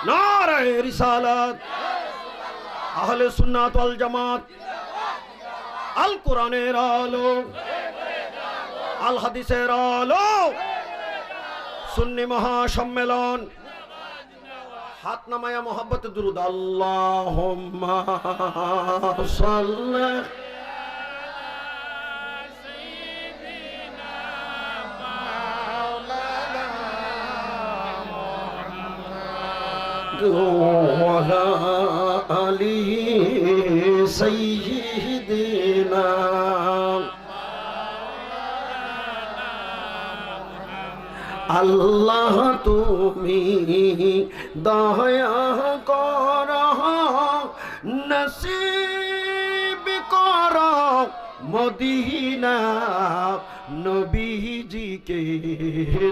নারে রিসালাত আহলে সুন্নাত ওয়াল জামাত আল কোরআনের আলো আল হাদিসের আলো সুন্নি মহাসম্মেলন হাত নামায়া মোহাব্বতে দুরুদ আল্লাহুম্মা সাল্লি সাইয়্যিদিনা মাওলানা মুহাম্মদ ওয়া আলা আলিহি সাইয়্যিদিনা আল্লাহ তুমি দয়া করো নসিব করো মদিনা নবীজিকে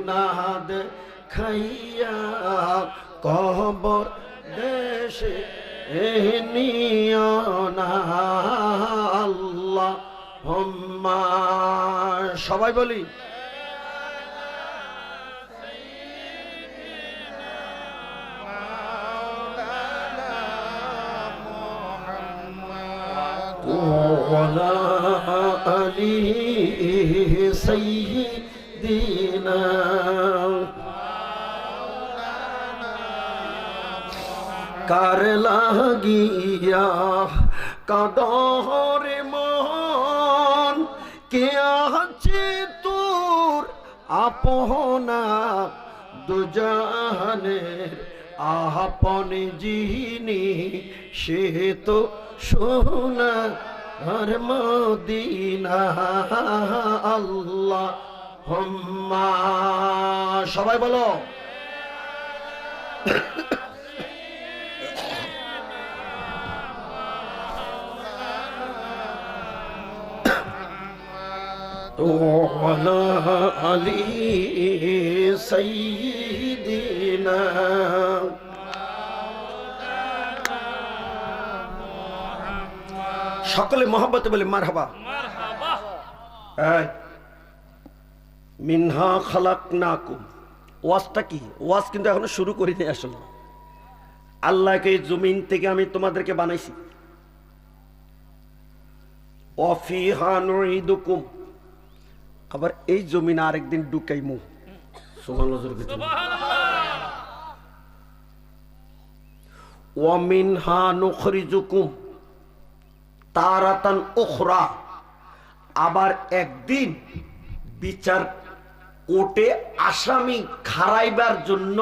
না দেখাইয়া কবর দেশে নিও না আল্লাহুম্মা সবাই বলি وعلى آله سيدنا কার লাগিয়া কাদরে মন কে আছে তোর আপনা দুজাহানের আপন যিনি সে তো সোনা আর মদিনা আল্লাহুম্মা সবাই বলো وعلى علي سيدنا সকলে মহব্বতে বলে মারহাবা। মিনহা খালাকনাকুম। ওয়াজটা কি? ওয়াজ কিন্তু এখনো শুরু করিনি আসলে। আল্লাহকে এই জমিন থেকে আমি তোমাদেরকে বানাইছি। ওয়াফিহা নুঈদুকুম, আবার এই জমিন আরেকদিন ঢুকাইমু। সুবহানাল্লাহ। ওয়া মিনহা নুখরিজুকুম তারাতান উখরা, আবার একদিন বিচার কোর্টে আসামি খারাইবার জন্য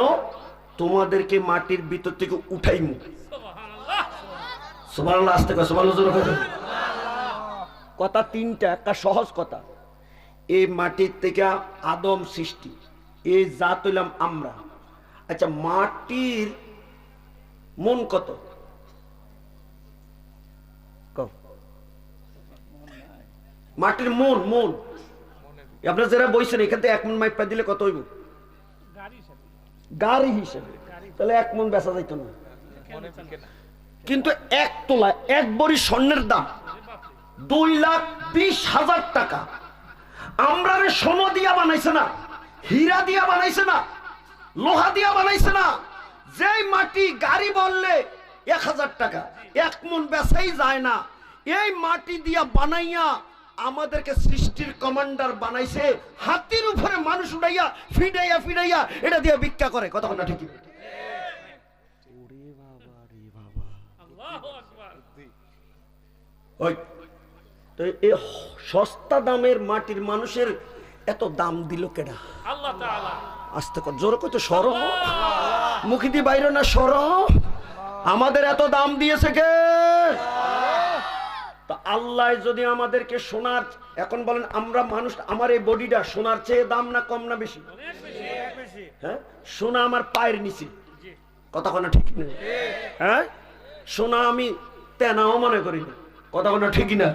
তোমাদেরকে মাটির ভিতর থেকে উঠাইমু। সুবহানাল্লাহ। আস্তে কর সুবহানাল্লাহ। কথা তিনটা, একটা সহজ কথা। এই মাটির থেকে আদম সৃষ্টি, এই জাত হইলাম আমরা। আচ্ছা, মাটির মন কত? মাটির মন মন আপনারা যারা বইছেন এখান থেকে 1 মন মাইপা দিলে কত হইব? গাড়ি হিসেবে তাহলে 1 মন বেচা যাইত না। কিন্তু 1 তোলা 1 বড়ি স্বর্ণের দাম 2,20,000 টাকা। আমরা সোনা দিয়া বানাইছে না, হীরা দিয়া বানাইছে না, লোহা দিয়া বানাইছে না। যেই মাটি গাড়ি বললে 1,000 টাকা, 1 মন বেচাই যায় না। এই মাটি দিয়া বানাইয়া আমাদেরকে সৃষ্টির কমান্ডার বানাইছে। হাতির উপরে মানুষ উড়াইয়া ফিডাইয়া ফিডাইয়া এটা দিয়ে ভিক্ষা করে। কথা না ঠিক? সস্তা দামের মাটির মানুষের এত দাম দিল কেডা? আল্লাহ তাআলা। আস্তে কর, জোরে কইতো সর, মুখি দিয়ে বাইরে না সর। আমাদের এত দাম দিয়েছে কে? তা আল্লাহ যদি আমাদেরকে সোনার, এখন বলেন আমরা মানুষ, আমার এই বডিটা সোনার চেয়ে দাম না কম না বেশি? হ্যাঁ, সোনা আমার পায়ের নিচে। কথা কোনা ঠিক না? হ্যাঁ, সোনা আমি তেনাও মনে করি না। কথা কোনা ঠিক না?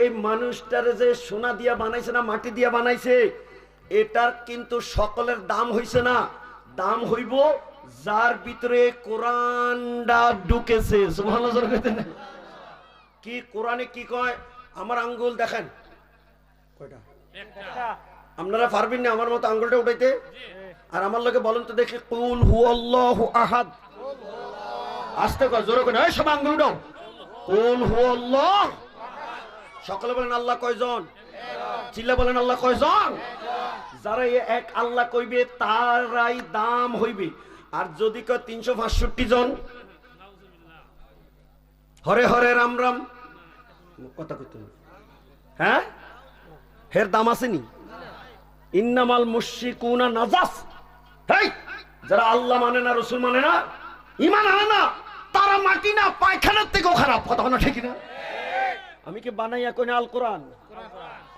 এই মানুষটারে যে সোনা দিয়া বানাইছে না মাটি দিয়া বানাইছে, এটার কিন্তু সকলের দাম হইছে না। দাম হইব যার ভিতরে কোরআনটা ঢুকেছে। সুবহানাল্লাহ। কি কোরআনে কি কয়? আমার আঙ্গুল দেখেন কয়টা? আপনারা পারবেন না আমার মতো আঙ্গুলটা উঠাইতে? আর আমার লোকে বলেন তো দেখি, কুল হুয়াল্লাহু আহাদ। আস্তে কর, জোরে কর, এই সব আঙ্গুল উঠাও। কুল হুয়াল্লাহ। সকলে বলেন আল্লাহ কয়জন? চিল্লা বলেন আল্লাহ কয়জন? যারা এক আল্লাহ কইবে তারাই দাম হইবে। আর যদি কয় 365 জন, হরে হরে রাম রাম, কথা কইতে হ্যাঁ, হের দাম আসেনি? ইন্নামাল মুশরিকুনা নাজাস। হেই, যারা আল্লাহ মানে না, রাসূল মানে না, ঈমান আনে না, তারা মাটি না পায়খানার থেকেও খারাপ। কথা না ঠিক না? আমি কি বানাইয়া কই না আল কোরআন?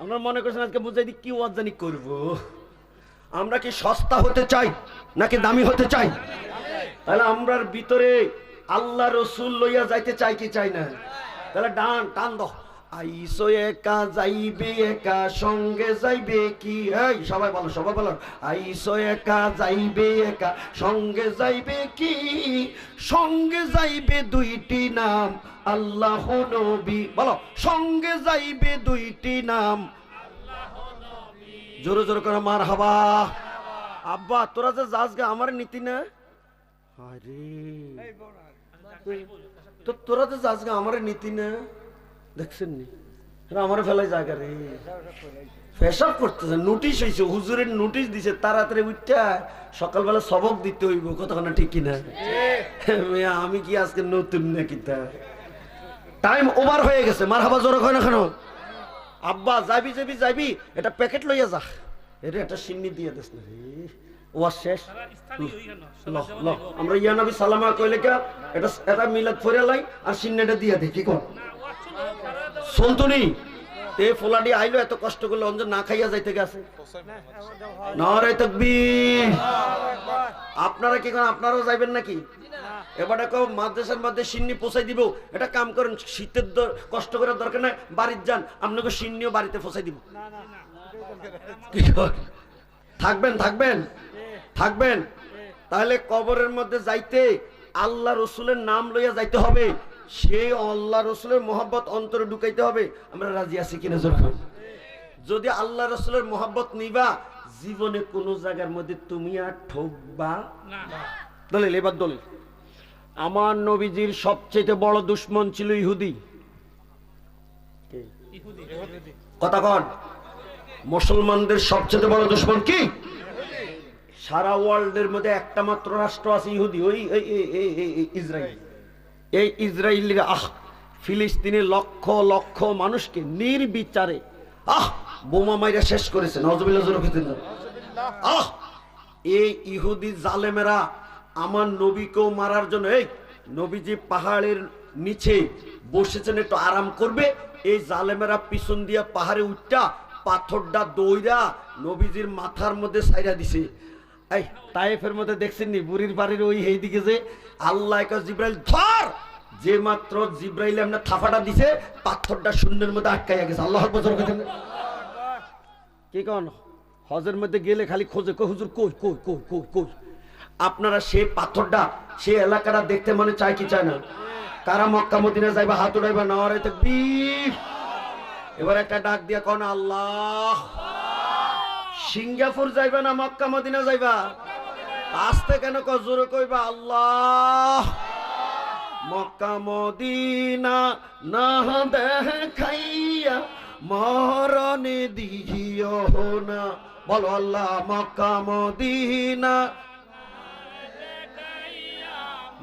আমরা মনে করছেন আজকে বুঝাই দি কি ওয়াজ জানি করব। আমরা কি সস্তা হতে চাই নাকি দামি হতে চাই? তাহলে আমরার ভিতরে আল্লাহ রসুল লইয়া যাইতে চাই কি চাই না? তাহলে ডান টান দাও। আইসো একা যাইবে একা, সঙ্গে যাইবে কি? এই সবাই বলো, সবাই বলো। আইসো একা যাইবে একা, সঙ্গে যাইবে কি? সঙ্গে যাইবে দুইটি নাম, আল্লাহ নবী। বলো, সঙ্গে যাইবে দুইটি নাম। জোরে জোরে করে মারহাবা। আব্বা তোরা যে যাস গে আমার নীতি না? আরে তো তোরা তো যাস গে আমার নীতি না? দেখছেন নি আমার ফেলাই জায়গা রে পেশাব করতেছে। নোটিশ হয়েছে, হুজুরের নোটিশ দিছে, তাড়াতাড়ি উঠটা সকালবেলা সবক দিতে হইব। কতক্ষণ ঠিক কিনা? আমি কি আজকে নতুন নাকি? টাইম ওভার হয়ে গেছে। মারহাবা জোরে কয় না কেন? আব্বা যাবি যাবি যাবি, এটা প্যাকেট লইয়া যা। এটা একটা সিন্নি দিয়ে দিস না রে। ওয়াজ শেষ। আমরা ইয়া নবী সালামা কইলে কা এটা মিলাদ ফরিয়া লাই আর সিন্নিটা দিয়া দে। কি কর চলতনি? তে ফোলাডি আইলো এত কষ্ট করলে অঞ্জন না খাইয়া যাইতে গেছে নারে তাকবীর। আপনারা কি করেন? আপনারাও যাইবেন নাকি? এবারে কেউ মাদ্রাসার মধ্যে সিন্নি পৌঁছাই দিব, এটা কাম করেন। শীতের কষ্ট করার দরকার নাই, বাড়ির যান, আপনাকে সিন্নিও বাড়িতে পৌঁছাই দিব। থাকবেন থাকবেন থাকবেন। তাহলে কবরের মধ্যে যাইতে আল্লাহ রসুলের নাম লইয়া যাইতে হবে, সেই আল্লাহ রসুলের মোহাব্বত অন্তরে ঢুকাইতে হবে। আমরা রাজি আছি কিনা জোর করেন? যদি আল্লাহ রসুলের মোহাব্বত নিবা, জীবনে কোন জায়গার মধ্যে তুমি আর ঠকবা না। দলিল, এবার দলিল। আমার নবীজির সবচেয়ে বড় দুশ্মন ছিল ইহুদি। কথা কন, মুসলমানদের সবচেয়ে বড় দুশ্মন কি? সারা ওয়ার্ল্ডের মধ্যে একটা মাত্র রাষ্ট্র আছে ইহুদি, ওই ইসরায়েল। এই ইসরায়েলিরা ফিলিস্তিনের লক্ষ লক্ষ মানুষকে নির্বিচারে বোমা মাইরা শেষ করেছে। এই ইহুদি জালেমেরা আমার নবীকেও মারার জন্য, এই নবীজি পাহাড়ের নিচে বসেছেন একটু আরাম করবে, এই জালেমেরা পিছন দিয়া পাহাড়ে উঠটা পাথরটা দইরা নবীজির মাথার মধ্যে সাইরা দিছে। এই তায়েফের মধ্যে দেখছেন নি, বুড়ির বাড়ির ওই দিকে যে আল্লাহ জিব্রাইল ধর, যে মাত্র জিব্রাইল এমনি থাফাটা দিছে, পাথরটা শূন্যের মধ্যে আটকাইয়া গেছে। আল্লাহ কি কন? হজের মধ্যে গেলে খালি খোঁজে, কই হুজুর কই কই কই কই কই। আপনারা সেই পাথরটা, সেই এলাকাটা দেখতে মনে চায় কি চায় না? কারা মক্কা মদিনা যাইবা হাত উড়াইবা? নারে তাকবীর। এবার একটা ডাক দিয়া কোন আল্লাহ। সিঙ্গাপুর যাইবা না মক্কা মদিনা যাইবা? আসতে কেন জোরে কইবা আল্লাহ। মক্কা মদিনা না দেখাইয়া মরণে দিও না, বলো আল্লাহ। মক্কা মদিনা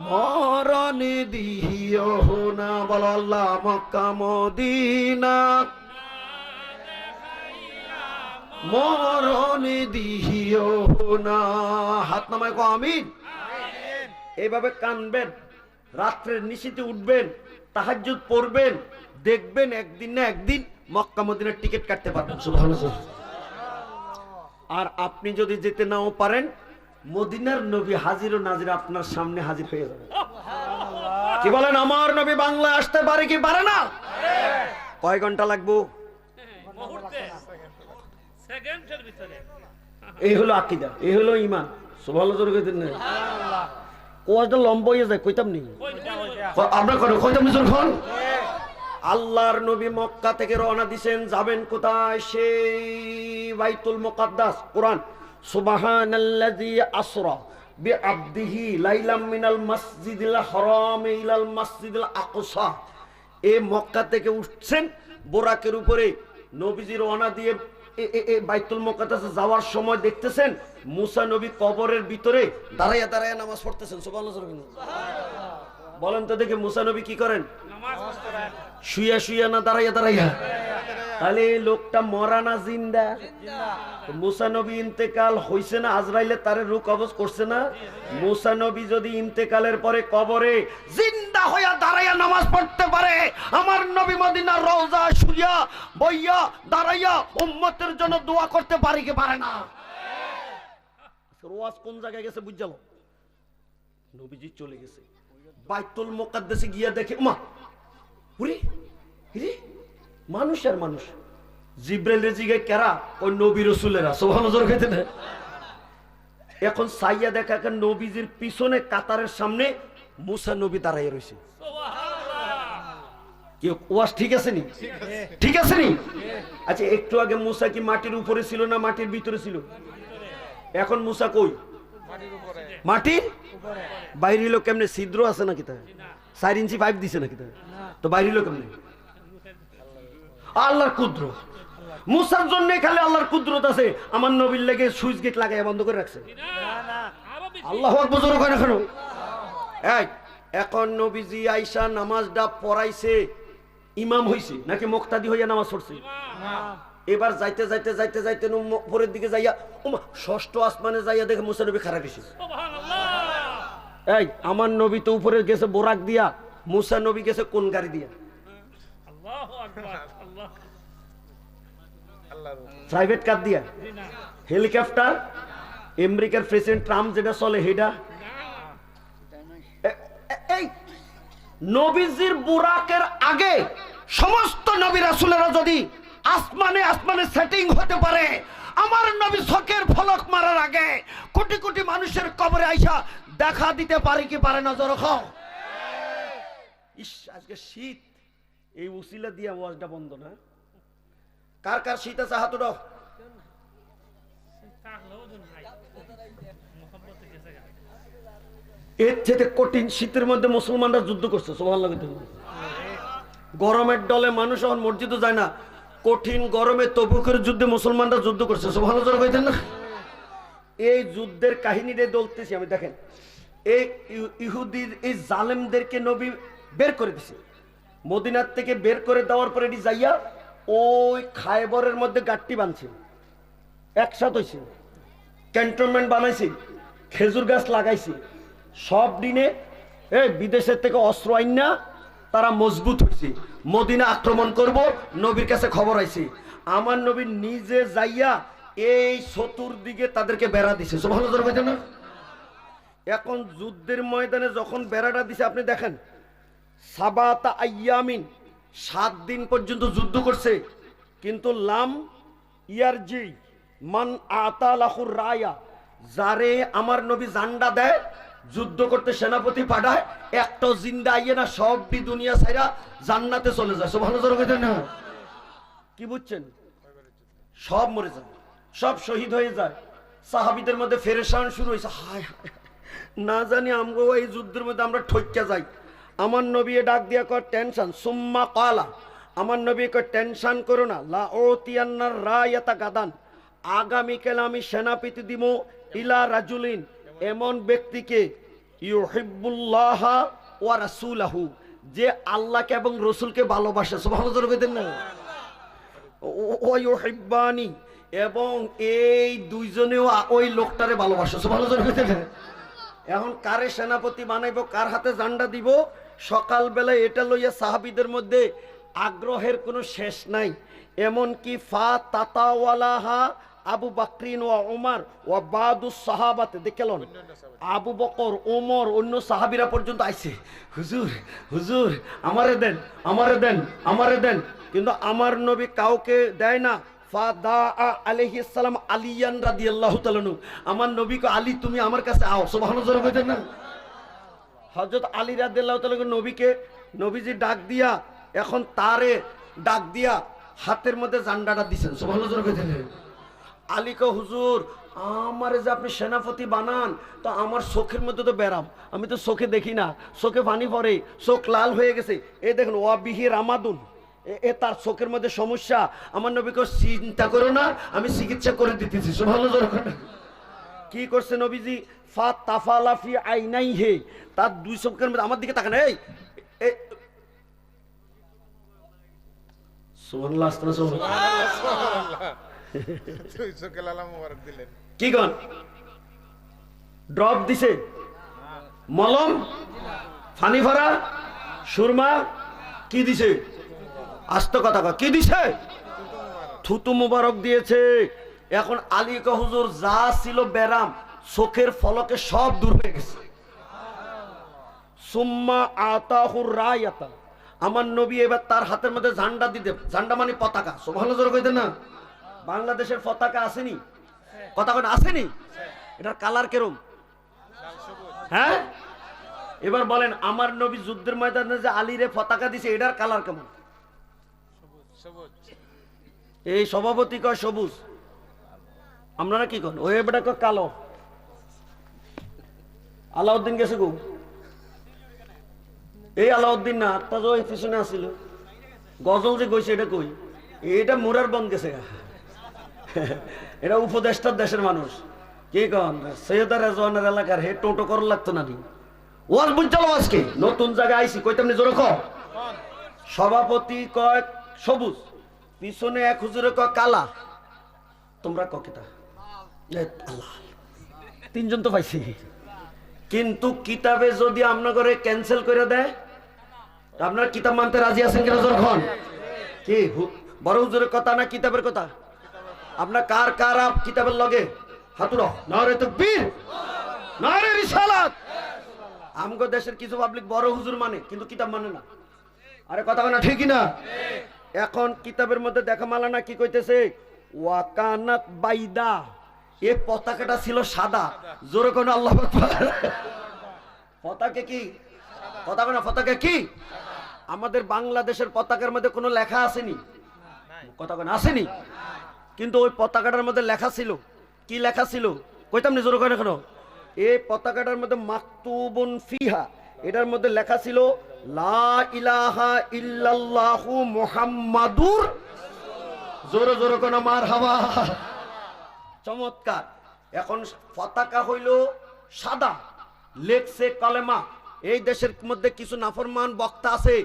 মরণে দিও না, বলো আল্লাহ। মক্কা মদিনা মরণে দিও না। হাত নামায় কো আমিন। এইভাবে কানবেন, রাত্রের নিশিতে উঠবেন, তাহাজ্জুদ পড়বেন, দেখবেন একদিন না একদিন মক্কা মদিনার টিকিট কাটতে পারবেন। সুবহানাল্লাহ। আর আপনি যদি যেতে নাও পারেন, মদিনার নবী হাজির ও নাজির আপনার সামনে হাজির হয়ে যাবে। কি বলেন? আমার নবী বাংলায় আসতে পারে কি পারে না? কয় ঘন্টা লাগবে? এই হলো আকীদা, এই হলো ঈমান। সুবহানাল্লাহ। কোয়াটা লম্বা হয়ে যায়, কইতাম নি আমরা কইতাম নি যখন আল্লাহর নবী মক্কা থেকে রওনা দিবেন, যাবেন কোথায়? সেই বাইতুল মুকাদ্দাস। কোরআন সুবহানাল্লাযী আসরা বিআবদিহি লাইলাম মিনাল মাসজিদিল হারাম ইলাল মাসজিদিল আকসা। এই মক্কা থেকে উঠছেন বোরাকের উপরে, নবীজি রওনা দিয়ে বাইতুল মুকাদ্দাসে যাওয়ার সময় দেখতেছেন মুসা নবী কবরের ভিতরে দাঁড়াইয়া দাঁড়াইয়া নামাজ পড়তেছেন। সুবহানাল্লাহ। বলেন তো দেখি মুসা নবী কি করেন? শুইয়া শুইয়া না দাঁড়াইয়া দাঁড়াইয়া? তাহলে এই লোকটা মরা না জিন্দা? মুসা নবী ইন্তেকাল হইছে না, আজরাইলে তারে রূহ কবজ করছে না? মুসা নবী যদি ইন্তেকালের পরে কবরে জিন্দা হইয়া দাঁড়াইয়া নামাজ পড়তে পারে, আমার নবী মদিনার রওজা শুইয়া বইয়া দাঁড়াইয়া উম্মতের জন্য দোয়া করতে পারে কি পারে না? রওয়াজ কোন জায়গায় গেছে বুঝাল? নবীজি চলে গেছে বাইতুল মুকাদ্দাসে গিয়া দেখে, ওমা পুরি রে মানুষ আর মানুষ। জিব্রাইলের জিগায় কেরা? ওই নবী রাসূলেরা। সুবহানাল্লাহ কইতে না? এখন সাইয়া দেখা কেন নবীজির পিছনে কাতারের সামনে মুসা নবী দাঁড়াইয়া রইছে। সুবহানাল্লাহ। কি ওয়াজ ঠিক আছে নি? ঠিক আছে নি? আচ্ছা, একটু আগে মুসা কি মাটির উপরে ছিল না মাটির ভিতরে ছিল? এখন মুসা কই? মাটির উপরে। বাইরে হলো কেমনে? ছিদ্র আছে নাকি? তা 4 ইঞ্চি পাইপ দিছে নাকি? তা তো বাইরে হলো কেমনে? আল্লাহর কুদরত। মুসার জন্য খালি আল্লাহর কুদরত আছে, আমার নবীর লেগে সুইচ গেট লাগাইয়া বন্ধ করে রাখছে। আল্লাহু আকবার জোরে কয় না কেন? এই এখন নবীজি আয়েশা নামাজটা পড়াইছে, ইমাম হইছে নাকি মুক্তাদি হইয়া নামাজ পড়ছে? এবার যাইতে যাইতে যাইতে যাইতে উপরের দিকে যাইয়া ওমা ষষ্ঠ আসমানে যাইয়া দেখে মুসা নবী খাড়া গেছে। সুবহানাল্লাহ। এই আমার নবী তো উপরে গেছে বোরাক দিয়া, মুসা নবী গেছে কোন গাড়ি দিয়া? আল্লাহু আকবার। আল্লাহ প্রাইভেট কার দিয়া, হেলিকপ্টার, আমেরিকার প্রেসিডেন্ট ট্রাম্প যেটা চলে সেটা। এই নবীজির বুরাকের আগে সমস্ত নবী রাসূলেরা যদি আসমানে আসমানে সেটিং হতে পারে, আমার নবী চোখের ফলক মারার আগে কোটি কোটি মানুষের কবরে আইসা দেখা দিতে পারে কি পারে না? জোরে খাও। ইস, আজকে শীত, এই উসিলা দিয়া ওয়াজটা বন্ধ না। কার কার শীত আছে হাত উঠাও। এর থেকে কঠিন শীতের মধ্যে মুসলমানরা যুদ্ধ করছে, সুবহানাল্লাহ। গরমের ডলে মানুষ এখন মসজিদে যায় না, কঠিন গরমে তবুকের যুদ্ধে মুসলমানরা যুদ্ধ করছে, সুবহানাল্লাহ কইতেন না? এই যুদ্ধের কাহিনীটা বলতেছি আমি। দেখেন, এই ইহুদির এই জালেমদেরকে নবী বের করে দিছে, মদিনার থেকে বের করে দেওয়ার পরে এটি যাইয়া ওই খায়বরের মধ্যে গাট্টি বানছে, একসাথে হয়েছে, ক্যান্টনমেন্ট বানাইছে, খেজুর গাছ লাগাইছে। সব দিনে এই বিদেশের থেকে অস্ত্র আইনা তারা মজবুত হয়েছে, মদিনা আক্রমণ করব। নবীর কাছে খবর আইছে, আমার নবী নিজে যাইয়া এই চতুর্দিকে তাদেরকে বেড়া দিছে, সুবহানাল্লাহ না? এখন যুদ্ধের ময়দানে যখন বেড়াটা দিছে, আপনি দেখেন সাবাতা আইয়ামিন, 7 দিন পর্যন্ত যুদ্ধ করছে, কিন্তু লাম ইয়ারজি মান আতা লাহুর রায়া, যারে আমার নবী জান্ডা দেয়, যুদ্ধ করতে সেনাপতি পাঠায়, একটা জিন্দা আইয়ে না, সবটি দুনিয়া ছাইরা জান্নাতে চলে যায়, সুবহানাল্লাহ না? কি বুঝছেন? সব মরে যায়, সব শহীদ হয়ে যায়। সাহাবীদের মধ্যে ফেরেশান শুরু হয়েছে, হায় হায়, না জানি আমগো এই যুদ্ধের মধ্যে আমরা ঠইকা যাই। আমার নবী ডাক দিয়া কর টেনশন, সুম্মা কালা, আমার নবী কয় টেনশন করো না, লা ওতিয়ান্নার রায়াতা গাদান, আগামীকাল আমি সেনাপতি দিব ইলা রাজুলিন, এমন ব্যক্তিকে, ইউহিব্বুল্লাহ ওয়া রাসূলাহু, যে আল্লাহকে এবং রাসূলকে ভালোবাসে, সুবহানাল্লাহ না? ওয়া ইউহিব্বানি, এবং এই দুইজনেও ওই লোকটারে ভালোবাসে, সুবহানাল্লাহ। এখন কারে সেনাপতি বানাইব, কার হাতে জান্ডা দিব, সকালবেলায় এটা লইয়া সাহাবীদের মধ্যে আগ্রহের কোনো শেষ নাই। এমনকি ফা তাতাওয়ালাহা আবু বকরিন ওয়া উমর ওয়া বাদুস সাহাবাতে, দেখলেন আবু বকর, ওমর, অন্য সাহাবীরা পর্যন্ত আইছে, হুজুর হুজুর আমারে দেন, আমারে দেন, আমারে দেন, কিন্তু আমার নবী কাউকে দেয় না। ফাদা আলাইহিস সালাম আলিয়ান রাদিয়াল্লাহু তাআলা নু, আমার নবীকে, আলী তুমি আমার কাছে আও, সুবহানাল্লাহ কইতেন না? হযরত আলী রাদিয়াল্লাহু তাআলা নবীকে, নবীজি ডাক দিয়া, এখন তারে ডাক দিয়া হাতের মধ্যে জান্ডাটা দিছেন, সুবহানাল্লাহ কইতেন। আলীকে, হুজুর আমারে যে আপনি সেনাপতি বানান, তো আমার চোখের মধ্যে তো ব্যারাম, আমি তো চোখে দেখি না, চোখে পানি পড়ে, চোখ লাল হয়ে গেছে, এই দেখুন ওয়া বিহি রামাদুন, এ তার চোখের মধ্যে সমস্যা। আমার নবীকে চিন্তা করো না, আমি চিকিৎসা করে দিতেছি, সুবহানাল্লাহ। কি করছে নবীজি? ফা তাফালাফি আইনাই হে, তার দুই চোখের মধ্যে, আমার দিকে তাকান, এই সুবহানাল্লাহ, সুবহানাল্লাহ, কি কন ড্রপ দিছে, মলম, ফানি ভরা, সুরমা, কি দিছে? আস্ত কথা, কি দিছে? থুতু মুবারক দিয়েছে। এখন আলী কা হুজুর যা ছিল ব্যারাম, চোখের ফলকে সব দূর হয়ে গেছে। সুম্মা আতাহুর রায়াতা, আমার নবী এবার তার হাতের মধ্যে ঝান্ডা দিতে, ঝান্ডা মানে পতাকা, সুবহানাল্লাহ কইতেন না? বাংলাদেশের পতাকা আসেনি, কথা কন আসেনি? এটার কালার কেরম? হ্যাঁ, এবার বলেন, আমার নবী যুদ্ধের ময়দানে যে আলীরে পতাকা দিছে, এটার কালার কেমন? এই সভাপতি কয় সবুজ, আপনারা কি কন? ওই বেটা কয় কালো। আলাউদ্দিন গেছে গো, এই আলাউদ্দিন না, তা ওই পিছনে আসছিল, গজল যে গইছে, এটা কই? এটা মুরার বন গেছে, এটা উপদেষ্টার দেশের মানুষ। কি কন? সৈয়দা রেজওয়ানের এলাকার হে টোটো করার লাগতো না নি? ওয়াজ বুঝছালো, আজকে নতুন জায়গায় আইছি, কইতাম নি জোরে কও। সভাপতি কয় সবুজ, পিছনে এক হুজুরে কয় কালা, তোমরা ককিতা? আল্লাহ, তিনজন তো পাইছি। কিন্তু কিতাবে যদি আপনাকে ক্যান্সেল করে দেয়, আপনার কিতাব মানতে রাজি আছেন কিনা? যখন কি বড় হুজুরের কথা না কিতাবের কথা? আপনার কার কার কিতাবের লগে হাতুড় নারে তাকবীর নারে রিসালাত। আমগো দেশের কিছু পাবলিক বড় হুজুর মানে কিন্তু কিতাব মানে না। আরে কথা না ঠিকই না? এখন কিতাবের মধ্যে দেখা মালানা কি কইতেছে, ওয়াকানাত বাইদা, এ পতাকাটা ছিল সাদা। জোরে কোন আল্লাহু আকবার। পতাকা কি? পতাকা না, পতাকা কি? আমাদের বাংলাদেশের পতাকার মধ্যে কোনো লেখা আসেনি, কথা কোন আসেনি, কিন্তু ওই পতাকাটার মধ্যে লেখা ছিল। কি লেখা ছিল কইতাম নি? জোরে কোন কেন? এই পতাকাটার মধ্যে মাকতুবুন ফিহা, এটার মধ্যে লেখা ছিল লা ইলাহা ইল্লাল্লাহু মুহাম্মাদুর। জোরে জোরে কোন মারহাবা। চমৎকার। এখন পতাকা হইল সাদা, লেখছে কলেমা। এই দেশের মধ্যে কিছু নাফরমান বক্তা আছে,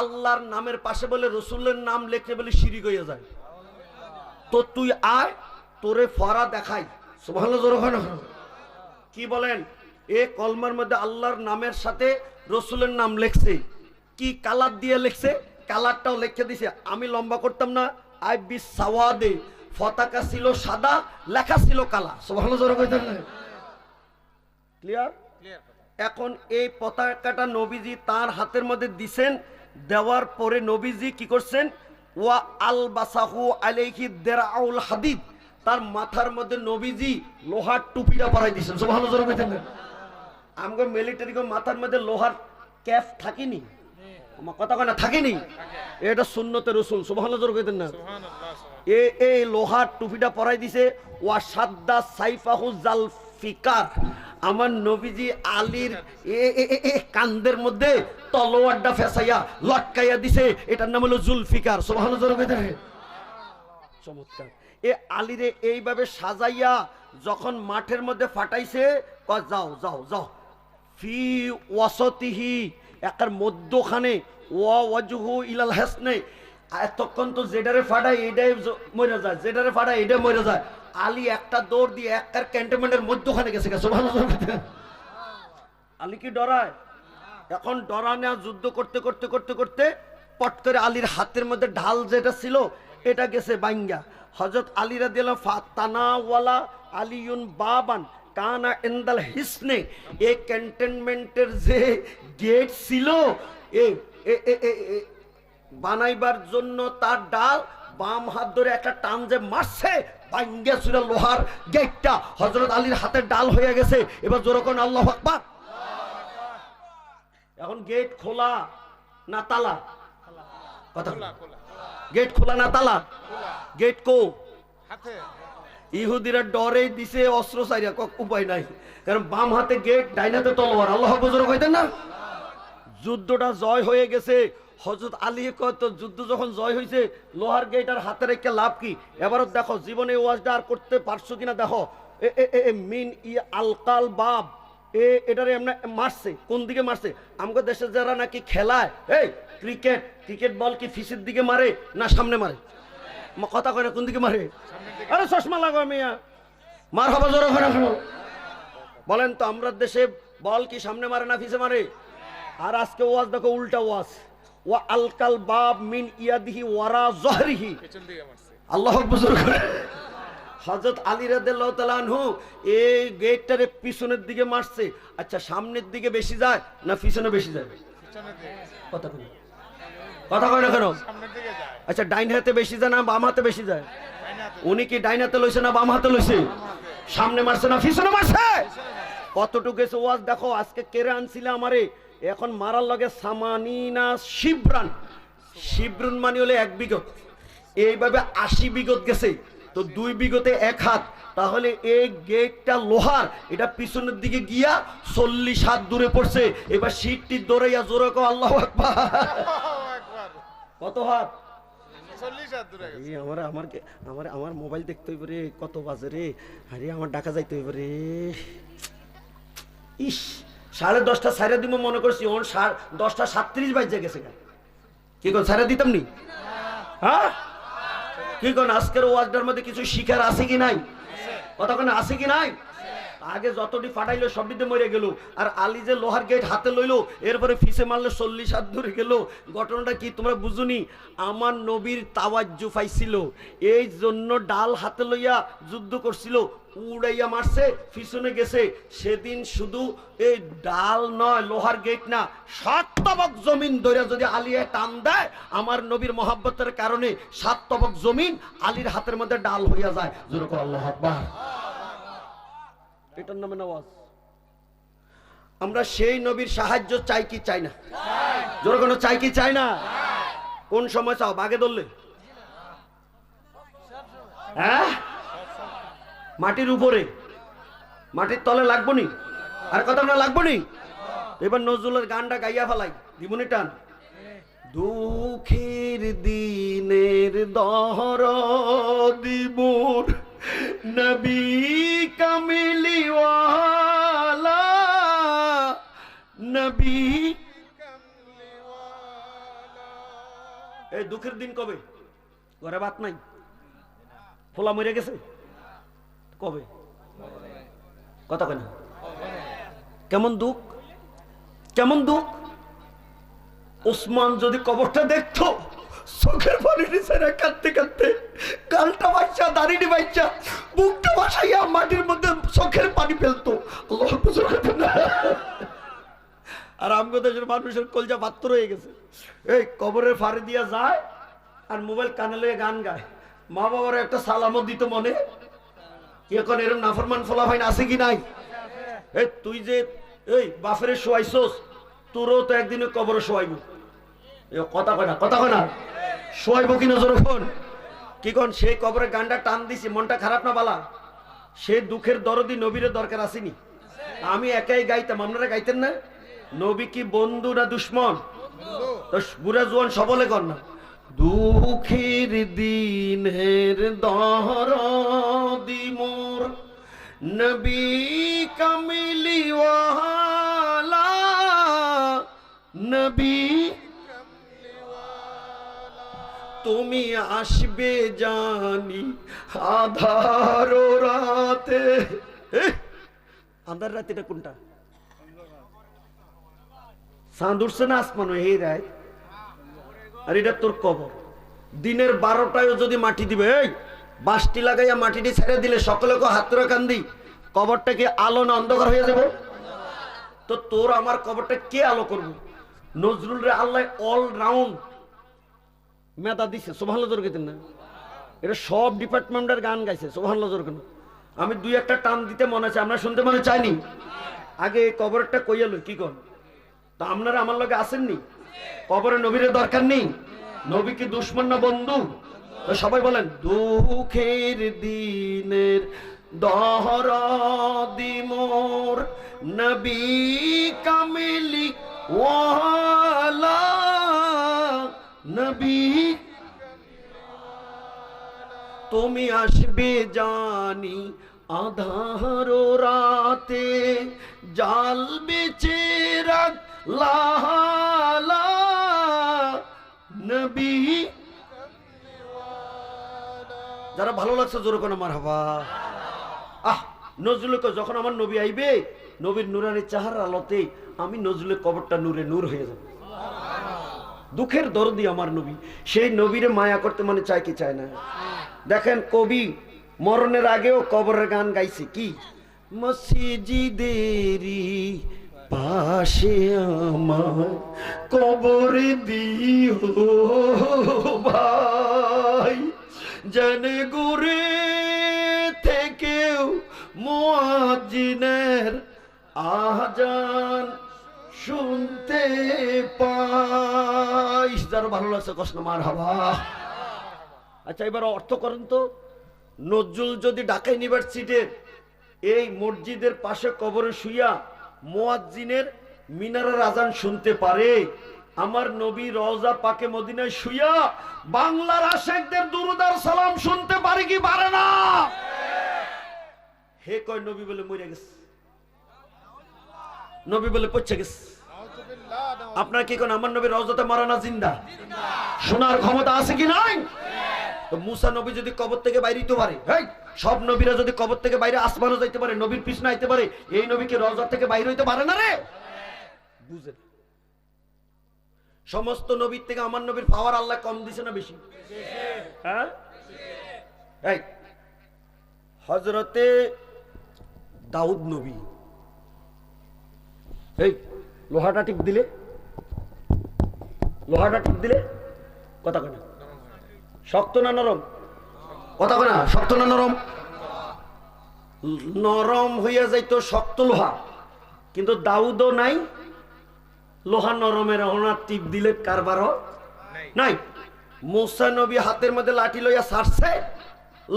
আল্লাহর নামের পাশে বলে রসুলের নাম লেখে বলে শিরিক হয়ে যায়। তো তুই আয়, তোরে ফরা দেখাই। সুবহানাল্লাহ, জোরে হয় না? কি বলেন? এ কলমার মধ্যে আল্লাহর নামের সাথে রসুলের নাম লেখছে। কি কালার দিয়ে লেখছে? কালারটাও লিখে দিছে। আমি লম্বা করতাম না, আই বি সাওয়াদে। পতাকা ছিল সাদা, লেখা ছিল কালা। সুবহানাল্লাহ, জোরে কইতেন না? ক্লিয়ার? এখন এই পতাকাটা নবীজি তার হাতের মধ্যে দিছেন। দেওয়ার পরে নবীজি কি করছেন? ওয়া আলবাসাহু আলাইহি দিরাউল হাদিদ, তার মাথার মধ্যে নবীজি লোহার টুপিটা পরাই দিয়েছেন। সুবহানাল্লাহ, জোরে কইতেন না? আমগো মিলিটারি গো মাথার মধ্যে লোহার ক্যাপ থাকিনি, আমার কথা কয় না, থাকিনি। এটা সুন্নতে রাসূল। সুবহানাল্লাহ, জোরে কইতেন না? এই লোহার টুপিটা পরাই দিছে। ওয়া সাদ্দা সাইফাহু জালফিকার, আমার নবীজি আলীর কান্দের মধ্যে তলোয়ারটা ফেসাইয়া লটকাইয়া দিছে। এটার নাম হলো জুলফিকার। সুবহানাল্লাহ, জোরে কইতেন? চমৎকার। এ আলীরে এইভাবে সাজাইয়া যখন মাঠের মধ্যে ফাটাইছে, যাও যাও যাও, ফি ওয়াসতিহি, একার মধ্যখানে, ওয়া ওয়াজহু ইলাল হাসনে, এতক্ষণ তো যেটারে ফাটায় এটাই মরে যায়, যেটারে ফাটায় এটাই মরে যায়। আলী একটা দৌড় দিয়ে একার ক্যান্টনমেন্টের মধ্যখানে গেছে। সুবহানাল্লাহ। আলী কি ডরায়? এখন ডরানো যুদ্ধ করতে করতে করতে করতে পট করে আলীর হাতের মধ্যে ঢাল যেটা ছিল এটা গেছে বাইঙ্গা। হযরত আলী রাদিয়াল্লাহু ফাতানা ওয়ালা আলিয়ুন বাবান কানা ইনদাল হিসনে, এই ক্যান্টনমেন্টের যে গেট ছিল এ বানাইবার জন্য তার ডাল বাম হাত ধরে একটা টান যে মারছে, বাইঙ্গা ছিল লোহার গেটটা হযরত আলীর হাতের ডাল হয়ে গেছে। এবার জোরে কোন আল্লাহু আকবার। এখন গেট খোলা না তালা? কথা, গেট খোলা না তালা? গেট কো হাতে। ইহুদিরা ডরে দিছে অস্ত্র চাইরা, উপায় নাই, কারণ বাম হাতে গেট, ডাইন হাতে তলোয়ার। আল্লাহু আকবার, জোরে কইতেন না? যুদ্ধটা জয় হয়ে গেছে। হযরত আলী কয়, তো যুদ্ধ যখন জয় হয়েছে, লোহার গেট আর হাতে রেখে লাভ কি? এবারও দেখো জীবনে ওয়াজটা আর করতে পারছো কিনা দেখো। মিন ই আলকাল বাব, এটারে এমনি মারছে। কোন দিকে মারছে? আমাদের দেশে যারা নাকি খেলায়, এই ক্রিকেট, ক্রিকেট বল কি ফিসের দিকে মারে না সামনে মারে? কথা কয় না, কোন দিকে মারে? আরে চশমা লাগো মিয়া, মার হবা জোরে হয় না? বলেন তো, আমরা দেশে বল কি সামনে মারে না ফিসে মারে? আর আজকে ওয়াজ দেখো উল্টা ওয়াজ। ওয়া আলকাল বাব মিন ইয়াদিহি ওয়ারা জহরিহি, আল্লাহু আকবার। হযরত আলী রাদিয়াল্লাহু তাআলা আনহু এই গেটটারে পিছনের দিকে মারছে। আচ্ছা, সামনের দিকে বেশি যায় না পিছনে বেশি যায়? কথা কই, কথা কয় না কেন? আচ্ছা, ডাইন হাতে বেশি যায় না বাম হাতে বেশি যায়? উনি কি ডাইন হাতে লইছে না বাম হাতে লইছে? সামনে মারছে না পিছনে মারছে? কতটুকু গেছে ওয়াজ দেখো। আজকে কেড়ে আনছিল আমারে, এখন মারার লগে সামানিনা শিবরান। শিবরুন মানে হলে 1 বিঘত, এইভাবে 80 বিঘত গেছে। তো 2 বিঘতে 1 হাত, তাহলে এই গেটটা লোহার, এটা পিছনের দিকে গিয়া 40 হাত দূরে পড়ছে। এবার শীতটি দৌড়াইয়া জোরে কও আল্লাহু আকবার। কত হাত? 40 হাত দূরে গেছে। আমার মোবাইল দেখতে হইব রে, কত বাজে রে, আরে আমার ঢাকা যাইতে হইব রে। ইস, 10:30 সাইরা দিব মনে করছি, ওর 10:37 বাজে গেছে। কি কোন সাইরা দিতাম নি? হ্যাঁ, কি কোন আজকের ওয়াজটার মধ্যে কিছু শিখার আছে কি নাই? কথা কোন আছে কি নাই? আগে যতটি ফাটাইলো সবটিতে মরে গেল, আর আলী যে লোহার গেট হাতে লইলো এরপরে ফিসে মারলে 40 হাত ধরে গেল। ঘটনাটা কি তোমরা বুঝুনি? আমার নবীর তাওয়াজ্জু পাইছিল, এই জন্য ডাল হাতে লইয়া যুদ্ধ করছিল, উড়াইয়া মারছে, পিছনে গেছে। সেদিন শুধু এই ডাল নয়, লোহার গেট না, 7 তবক জমিন ধরে যদি আলিয়া টান দেয়, আমার নবীর মহাব্বতের কারণে 7 তবক জমিন আলীর হাতের মধ্যে ডাল হইয়া যায়। জোরে কর আল্লাহু আকবার। এটার নামে নামাজ। আমরা সেই নবীর সাহায্য চাই কি চাই না? জোরে কোনো চাই কি চাই না? কোন সময় চাও? বাগে ধরলে? হ্যাঁ, মাটির উপরে, মাটির তলে লাগবো নি? আর কথা না লাগবো নি? এবার নজরুলের গানটা গাইয়া ফেলাই, দিবনি টান। দুঃখের দিনের দরদি মোর নবী কামলিওয়ালা, নবী। এই দুঃখের দিন কবে? ঘরে ভাত নাই, ফোলা মরে গেছে কবে? কথা কেন? কেমন দুঃখ, কেমন দুঃখ। ওসমান যদি কবরটা দেখতো, চোখের পানি নিচে কাঁদতে কাঁদতে, গালটা বাচ্চা, দাড়িটি বাচ্চা, বুকটা বাসাইয়া মাটির মধ্যে চোখের পানি ফেলতো। আর আমগো দেশের মানুষের কলজা পাত্র হয়ে গেছে, এই কবরের ফাড়ি দিয়া যায় আর মোবাইল কানে লয়ে গান গায়। মা বাবার একটা সালামও দিত মনে। এখন এরকম নাফরমান ফলা হয় না, আছে কি নাই? এই তুই যে এই বাফের শোয়াইছস, তোরও তো একদিনে কবরে শোয়াইব। কথা কয় না, কথা কয় না, শোয়াইব কিনা যখন কি কন? সেই কবরে গানটা টান দিছি, মনটা খারাপ না বালা? সে দুঃখের দরদি নবীর দরকার আসেনি? আমি একাই গাইতাম, আপনারা গাইতেন না? নবী কি বন্ধু না দুশ্মন? তো বুড়া জোয়ান সবলে কর না। দুঃখের দিনের দরদি মোর নবী কামলিওয়ালা, নবী তুমি আসবে জানি আধার রাতে। আধার রাতে এটা কোনটা? চাঁদ উঠছে না আসমান এই রায়, আর এটা তোর কবর। দিনের 12টায় যদি মাটি দিবে, এই বাঁশটি লাগাইয়া মাটিটি ছেড়ে দিলে সকলকে হাতরা কান্দি, কবরটা কি আলো না অন্ধকার হয়ে যাব? তো তোর আমার কবরটা কে আলো করবো? নজরুল রে আল্লাহ অল রাউন্ড মেধা দিছে, সুবহানাল্লাহ জোরে কইতেন না? এটা সব ডিপার্টমেন্টের গান গাইছে, সুবহানাল্লাহ জোরে কেন? আমি দুই একটা টান দিতে মনে আছে, আমরা শুনতে মনে চাইনি। আগে এই কবরটা কইয়া লই, কি কর? তা আপনারা আমার লগে আসেননি? কবরে নবীর দরকার নেই? নবী কি দুশ্মন না বন্ধু? তো সবাই বলেন, দুঃখের দিনের দরদি মোর নবী কামিলি ওয়ালা, নবী তুমি আসবে জানি আধার রাতে, জ্বালবে চিরাগ লালা, নবী। যারা ভালো লাগছে জোরে কোন মারহাবা। আহ, নজরুলকে যখন আমার নবী আইবে, নবীর নূরানি চেহারার আলোতে আমি নজরুলের কবরটা নূরে নূর হয়ে যাব। দুঃখের দরদি আমার নবী, সেই নবীরে মায়া করতে মনে চায় কি চায় না? দেখেন কবি মরণের আগেও কবরের গান গাইছে, কি? মসজিদেরি পাশে আমার কবর দিও ভাই, জানে গুরে থেকেও মুয়াজ্জিনের আজান শুনতে পাই। যারা ভালো লাগছে কষ্ট মারহাবা। আচ্ছা, এবার অর্থ করেন তো, নজরুল যদি ঢাকা ইউনিভার্সিটির এই মসজিদের পাশে কবরে শুইয়া মুয়াজ্জিনের মিনারের আজান শুনতে পারে, আমার নবী রওজা পাকে মদিনায় শুইয়া বাংলার আশিকদের দুরূদ আর সালাম শুনতে পারে কি পারে না? হে কয় নবী বলে মরে গেছে, নবী বলে পচে গেছে। আপনারা কি কোন আমার নবী রওজাতে মারা না জিন্দা? শোনার ক্ষমতা আছে কি নাই? তো মুসা নবী যদি কবর থেকে বাইরে হইতে পারে, সব নবীরা যদি কবর থেকে বাইরে আসমানও যাইতে পারে, নবীর পিছনে আইতে পারে, এই নবীকে রওজা থেকে বাইরে হইতে পারে না রে? বুঝেন, সমস্ত নবীর থেকে আমার নবীর পাওয়ার আল্লাহ কম দিছে না বেশি? হ্যাঁ, এই হযরতে দাউদ নবী, এই লোহাটা টিপ দিলে, লোহাটা টিপ দিলে কথা কয় না, শক্ত না নরম? কথা কয় না, শক্ত না নরম? নরম হইয়া যাইতো শক্ত লোহা, কিন্তু দাউদও নাই লোহা নরমের, ওনার টিপ দিলে কারবারও নাই। মুসা নবী হাতের মধ্যে লাঠি লইয়া ছাড়ছে,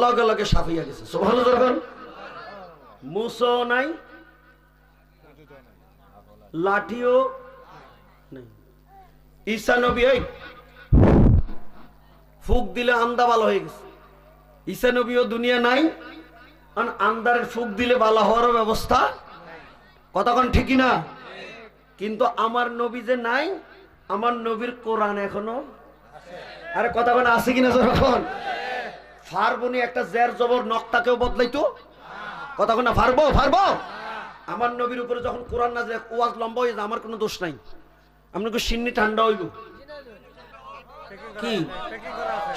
লগে লগে সাফ হইয়া গেছে। সুবহানাল্লাহ। যখন মুসাও নাই, লাঠিও নাই। ঈসা নবী এই ফুক দিলে আন্দা ভালো হয়ে গেছে। ঈসা নবীও দুনিয়া নাই, আন্দারের ফুক দিলে ভালো হওয়ার ব্যবস্থা, কতক্ষণ ঠিকই না? কিন্তু আমার নবী যে নাই, আমার নবীর কোরআন এখনো আরে কতক্ষণ আছে কিনা? যখন ফারবনি একটা জের জবর নক্তাকেও বদলাইতো, কতক্ষণ না ফারবো ফারবো। আমার নবীর উপরে যখন কোরআন নাযিল, ওয়াজ লম্বা হয়ে যায়, আমার কোনো দোষ নাই। আপনাকে সিন্নি ঠান্ডা হইব কি?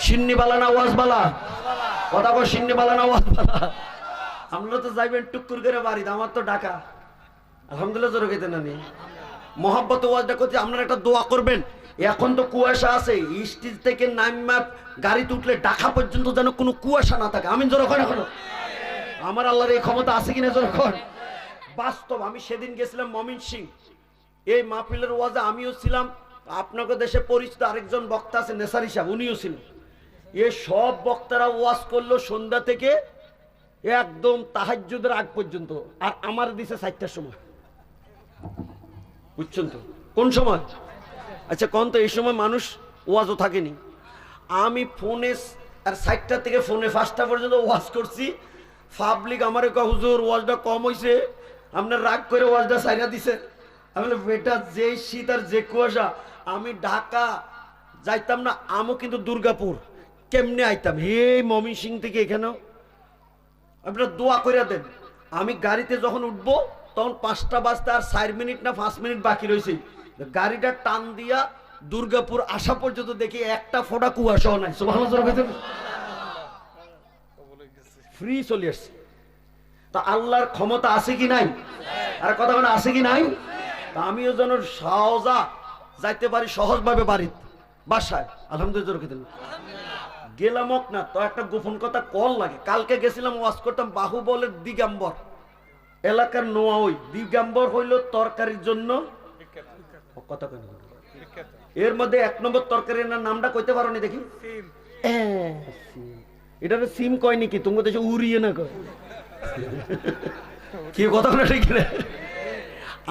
সিন্নি বালা না ওয়াজ বালা? কথা কো, সিন্নি বালা না ওয়াজ বালা? আপনারা তো যাইবেন টুকুর করে বাড়িতে, আমার তো ঢাকা। আলহামদুলিল্লাহ জোরে খেতে না নি মহাব্বত ওয়াজটা করতে। আপনারা একটা দোয়া করবেন, এখন তো কুয়াশা আছে, স্টেজ থেকে নাইমা গাড়িতে উঠলে ঢাকা পর্যন্ত যেন কোনো কুয়াশা না থাকে। আমি জোরে কই না কোনো? আমার আল্লাহর এই ক্ষমতা আছে কিনা জোরে কই? বাস্তব। আমি সেদিন গেছিলাম ময়মনসিংহ, এই মাহফিলের ওয়াজে আমিও ছিলাম, আপনাদের দেশে পরিচিত আরেকজন বক্তা আছে নেসারি সাহেব, উনিও ছিলেন। এই সব বক্তারা ওয়াজ করলো সন্ধ্যা থেকে একদম তাহাজ্জুদের আগ পর্যন্ত, আর আমার দিছে 4টার সময়। বুঝছেন তো কোন সময়? আচ্ছা কোন তো এই সময় মানুষ ওয়াজও থাকেনি। আমি ফোনে আর 4টা থেকে ফোনে 5টা পর্যন্ত ওয়াজ করছি। পাবলিক আমারে কয়, হুজুর ওয়াজটা কম হইছে, আপনার রাগ করে ওয়াজটা ছাইরা দিছে। আমি বলি, বেটা যে শীত আর যে কুয়াশা, আমি ঢাকা যাইতাম না, আমও কিন্তু দুর্গাপুর কেমনে আইতাম এই ময়মনসিংহ থেকে এখানেও। আপনারা দোয়া করে দেন। আমি গাড়িতে যখন উঠবো তখন 5টা বাজতে আর 4 মিনিট না 5 মিনিট বাকি রয়েছে, গাড়িটা টান দিয়া দুর্গাপুর আসা পর্যন্ত দেখি একটা ফোঁটা কুয়াশাও নাই। সুবহানাল্লাহ, ফ্রি চলে আসছে। তা আল্লাহর ক্ষমতা আছে কি নাই? আর কথা বলে আছে কি নাই? তা আমিও যেন সহজা যাইতে পারি, সহজভাবে বাড়ি বাসায়। আলহামদুলিল্লাহ গেলাম না তো, একটা গোপন কথা কল লাগে। কালকে গেছিলাম ওয়াজ করতাম, বাহুবলের দিগম্বর এলাকার নোয়া, ওই দিগম্বর হইল তরকারির জন্য কথা কই। এর মধ্যে 1 নম্বর তরকারির নামটা কইতে পারো নি দেখি? এটা সিম কয় নাকি? তুমি দেশে উড়িয়ে না কয় কি কথা না? ঠিক না?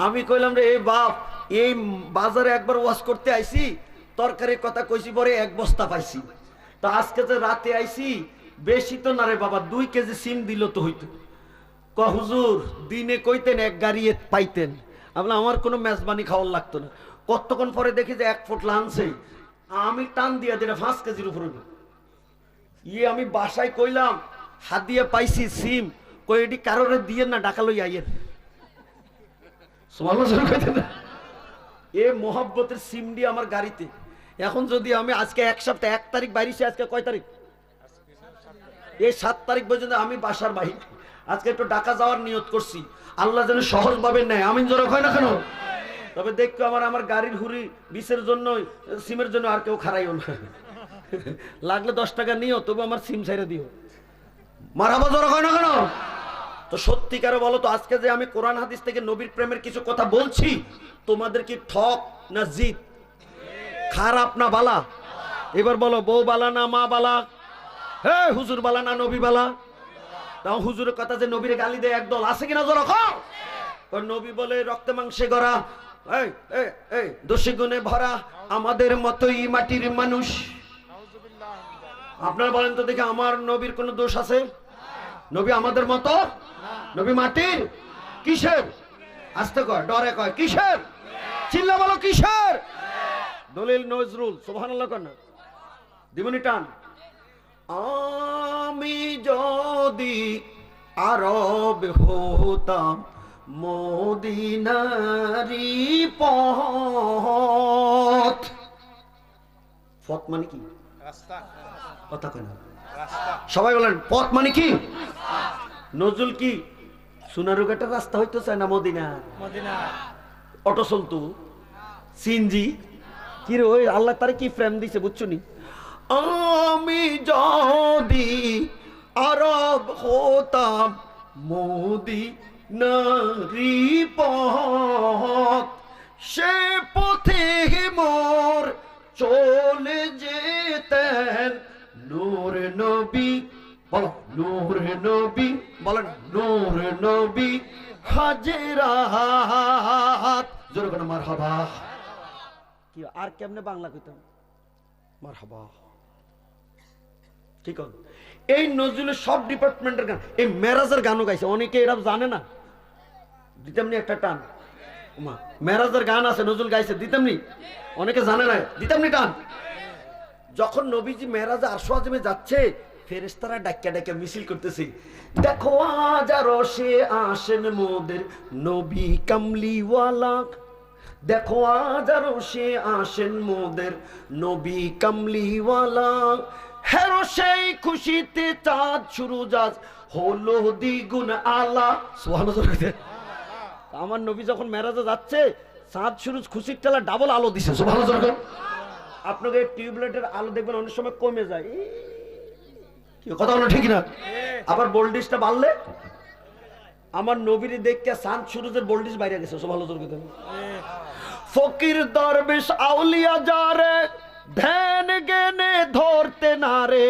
আমি কইলাম রে এই বাপ, এই বাজারে একবার ওয়াজ করতে আইছি, তরকারির কথা কইছি, পরে 1 বস্তা পাইছি। তো আজকে যে রাতে আইছি, বেশি তো না রে বাবা, 2 কেজি সিম দিল তো হইতো। ক হুজুর দিনে কইতেন 1 গাড়ি পাইতেন, আমার কোনো মেজবানি খাওয়ার লাগতো না। কতক্ষণ পরে দেখি যে 1 ফুট লানছে, আমি টান দিয়া দিলে 5 কেজির উপরে। আমি বাসায় কইলাম, হাত দিয়ে পাইছি সিম, কই এটি কারোরে দিয়ে না, ডাকা লই আইয়ের। এ মোহাব্বতের সিম দিয়ে আমার গাড়িতে। এখন যদি আমি আজকে 1 সপ্তাহ 1 তারিখ বাইরেছি, আজকে কয় তারিখ? এই 7 তারিখ পর্যন্ত আমি বাসার বাহির। আজকে একটু ঢাকা যাওয়ার নিয়ত করছি, আল্লাহ যেন সহজ ভাবে নেয়। আমি জোরে কয় না কেন? তবে দেখো আমার গাড়ির হুরি বিষের জন্য, সিমের জন্য আর কেউ খারাইও না। লাগলে 10 টাকা নিও, তবু আমার সিম ছাইরা দিও। মারহাবা জোরে কয় না কেন? তো সত্যিকারে বলো তো, আজকে যে আমি কোরআন হাদিস থেকে নবীর প্রেমের কিছু কথা বলছি, তোমাদের কি ঠক না জিত, খারাপ না বালা? এবার বলো, বউ বালা না মা বালা? হে হুজুর বালা না নবী বালা? তাও হুজুরের কথা যে নবীরে গালি দেয় একদল আছে কিনা জোরে কও? নবী বলে রক্তে মাংসে গড়া, এই এই এই দোষে গুণে ভরা আমাদের মতোই মাটির মানুষ। আপনারা বলেন তো দেখি, আমার নবীর কোনো দোষ আছে? নবী আমাদের মতো? নবী মাটির? কিসের? আস্তে কয়, ডরে কয়, কিসের? চিল্লা বলো কিসের? দলিল নজরুল। সুবহানাল্লাহ কর না, দিবনি টান। আমি যদি আরব হতাম মদিনারি পথ। পথ মানে কি? রাস্তা। কথা কয় না, সবাই বলেন পথ মানে কি? নজরুল কি সোনারুঘাটের রাস্তা হইতো চায় না মদিনা? মদিনা অটো চলতো, সিনজি কি রে, ওই আল্লাহ তারে কি ফ্রেম দিছে বুঝছো নি? আমি যদি আরব হতাম মদিনারি পথ, সে পথে মোর চলে যেতেন নূর নবী। বলো নূর নবী, বলেন নূর নবী হাজেরাত। জোরে করে মারহাবা। কি আর কেমনে বাংলা কইতাম? মারহাবা। ঠিক আছে। এই নজরুলের সব ডিপার্টমেন্টের গান, এই মেরাজের গানও গাইছে, অনেকে এরা জানে না। দিতামনি একটা টান, মেরাজের গান আছে নজরুল গাইছে, দিতামনি, অনেকে জানে না, দিতামনি টান। যখন নবীজি মেরাজে আরশ আযমে যাচ্ছে, ফেরেশতারা ডাক্কা ডাক্কা মিছিল করতেছে, দেখো আজ আরশে আসেন মোদের নবী কামলিওয়ালা, দেখো আজ আরশে আসেন মোদের নবী কামলিওয়ালা, হেরো সেই খুশিতে চাঁদ সুরুজ আজ হলো দ্বিগুণ আলা। সুবহানাল্লাহ। আমার নবী যখন মেরাজে যাচ্ছে, চাঁদ সুরুজ খুশির টেলা ডাবল আলো দিছে। সুবহানাল্লাহ। আপনাকে টিউবলাইটের আলো দেখবেন অনেক সময় কমে যায়, কি কথা বলো ঠিক না? আবার ভোল্টেজটা বাড়লে, আমার নবীর দেখতে চাঁদ সুরুজের ভোল্টেজ বাইরে গেছে। সুবহানাল্লাহ। ফকির দরবেশ আউলিয়া যারে ধ্যান জ্ঞানে ধরতে না রে,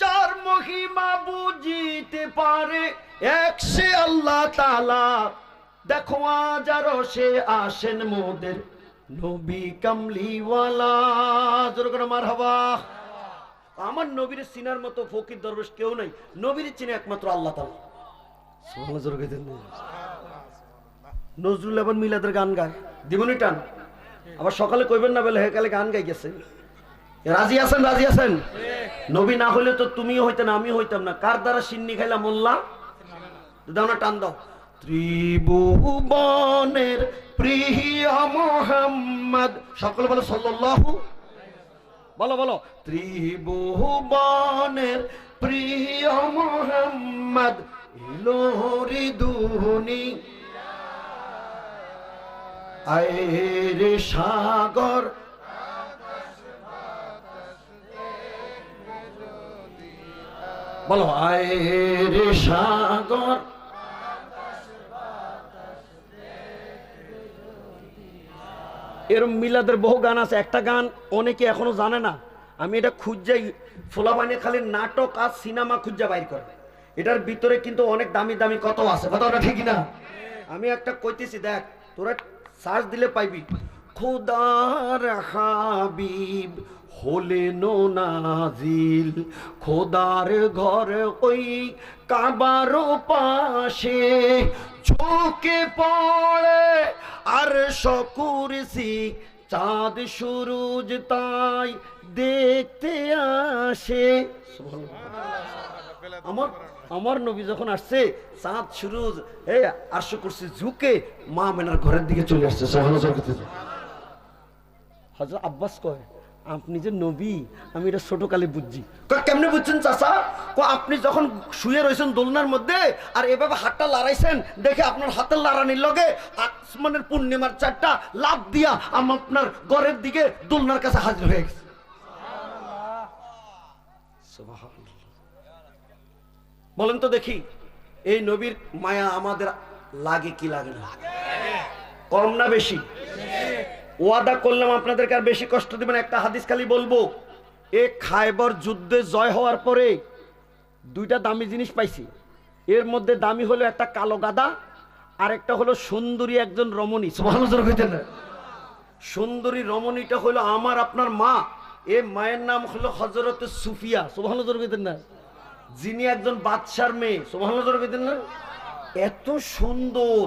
যার মহিমা বুঝিতে পারে এক সে আল্লাহ তাআলা, দেখো আজ আরশে আসেন মোদের নবী কামলিওয়ালা। জোরে করে মারহাবা। আমার নবীর চিনার মতো ফকির দরবেশ কেউ নাই, নবীর চিনে একমাত্র আল্লাহ তাআলা। সুবহানাল্লাহ। জোরে কইতেন না। নজরুল আবার মিলাদের গান গায়, দিবনি টান। আবার সকালে কইবেন না বলে হেকালে গান গাই গেছে। রাজি আছেন? রাজি আছেন? নবী না হইলে তো তুমিও হইতে না, আমি হইতাম না। কার দ্বারা সিন্নি খাইলা মোল্লা? দাও না টান দাও। ত্রিভুবনের প্রিয় মুহাম্মদ, সকলে বলো সাল্লাল্লাহু, বলো বলো, ত্রিভুবনের প্রিয় মুহাম্মদ ইলোরি দুনি আয়ের সাগর, বলো আয়ের সাগর। এরম মিলাদের বহু গান আছে। একটা গান অনেকে এখনো জানে না, আমি এটা খুঁজাই, ফোলাবানে খালি নাটক আর সিনেমা খুঁজা বাইর করে, এটার ভিতরে কিন্তু অনেক দামি দামি কত আছে, কথাটা ঠিক না? আমি একটা কইতেছি, দেখ তোরা সার্চ দিলে পাইবি। খোদার হাবিব হলেন নাজিল, খোদার ঘর ওই কাবার পাশে, ঝুঁকে পড়ে আর শকুরসি, চাঁদ সুরুজ তাই দেখতে আসে। আমার নবী যখন আসছে, চাঁদ সুরুজ এই আরশ কুরসি ঝুঁকে মা মেনার ঘরের দিকে চলে আসছে। হযরত আব্বাস কয়, আপনি যে নবী আমি এটা ছোট কালে বুঝছি। কেমনে বুঝছেন চাচা? আপনি যখন শুয়ে রয়েছেন দোলনার মধ্যে আর এভাবে হাতটা লড়াইছেন, দেখে আপনার হাতের লড়ানির লগে আসমানের পূর্ণিমার চারটা লাভ দিয়া আপনার ঘরের দিকে দোলনার কাছে হাজির হয়ে গেছে। বলেন তো দেখি, এই নবীর মায়া আমাদের লাগে কি লাগে না? কম না বেশি? ওয়াদা করলাম আপনাদেরকে আর বেশি কষ্ট দিবেন। একটা হাদিস খালি বলবো, এ খায়বর যুদ্ধে জয় হওয়ার পরে দুইটা দামি জিনিস পাইছি। এর মধ্যে দামি হলো একটা কালো গাদা, আর একটা হলো সুন্দরী একজন রমণী। সুবহানাল্লাহ। সুন্দরী রমণীটা হলো আমার আপনার মা। এ মায়ের নাম হলো হযরত সুফিয়া। সুবহানাল্লাহ না, যিনি একজন বাদশার মেয়ে। সুবহানাল্লাহ না। এত সুন্দর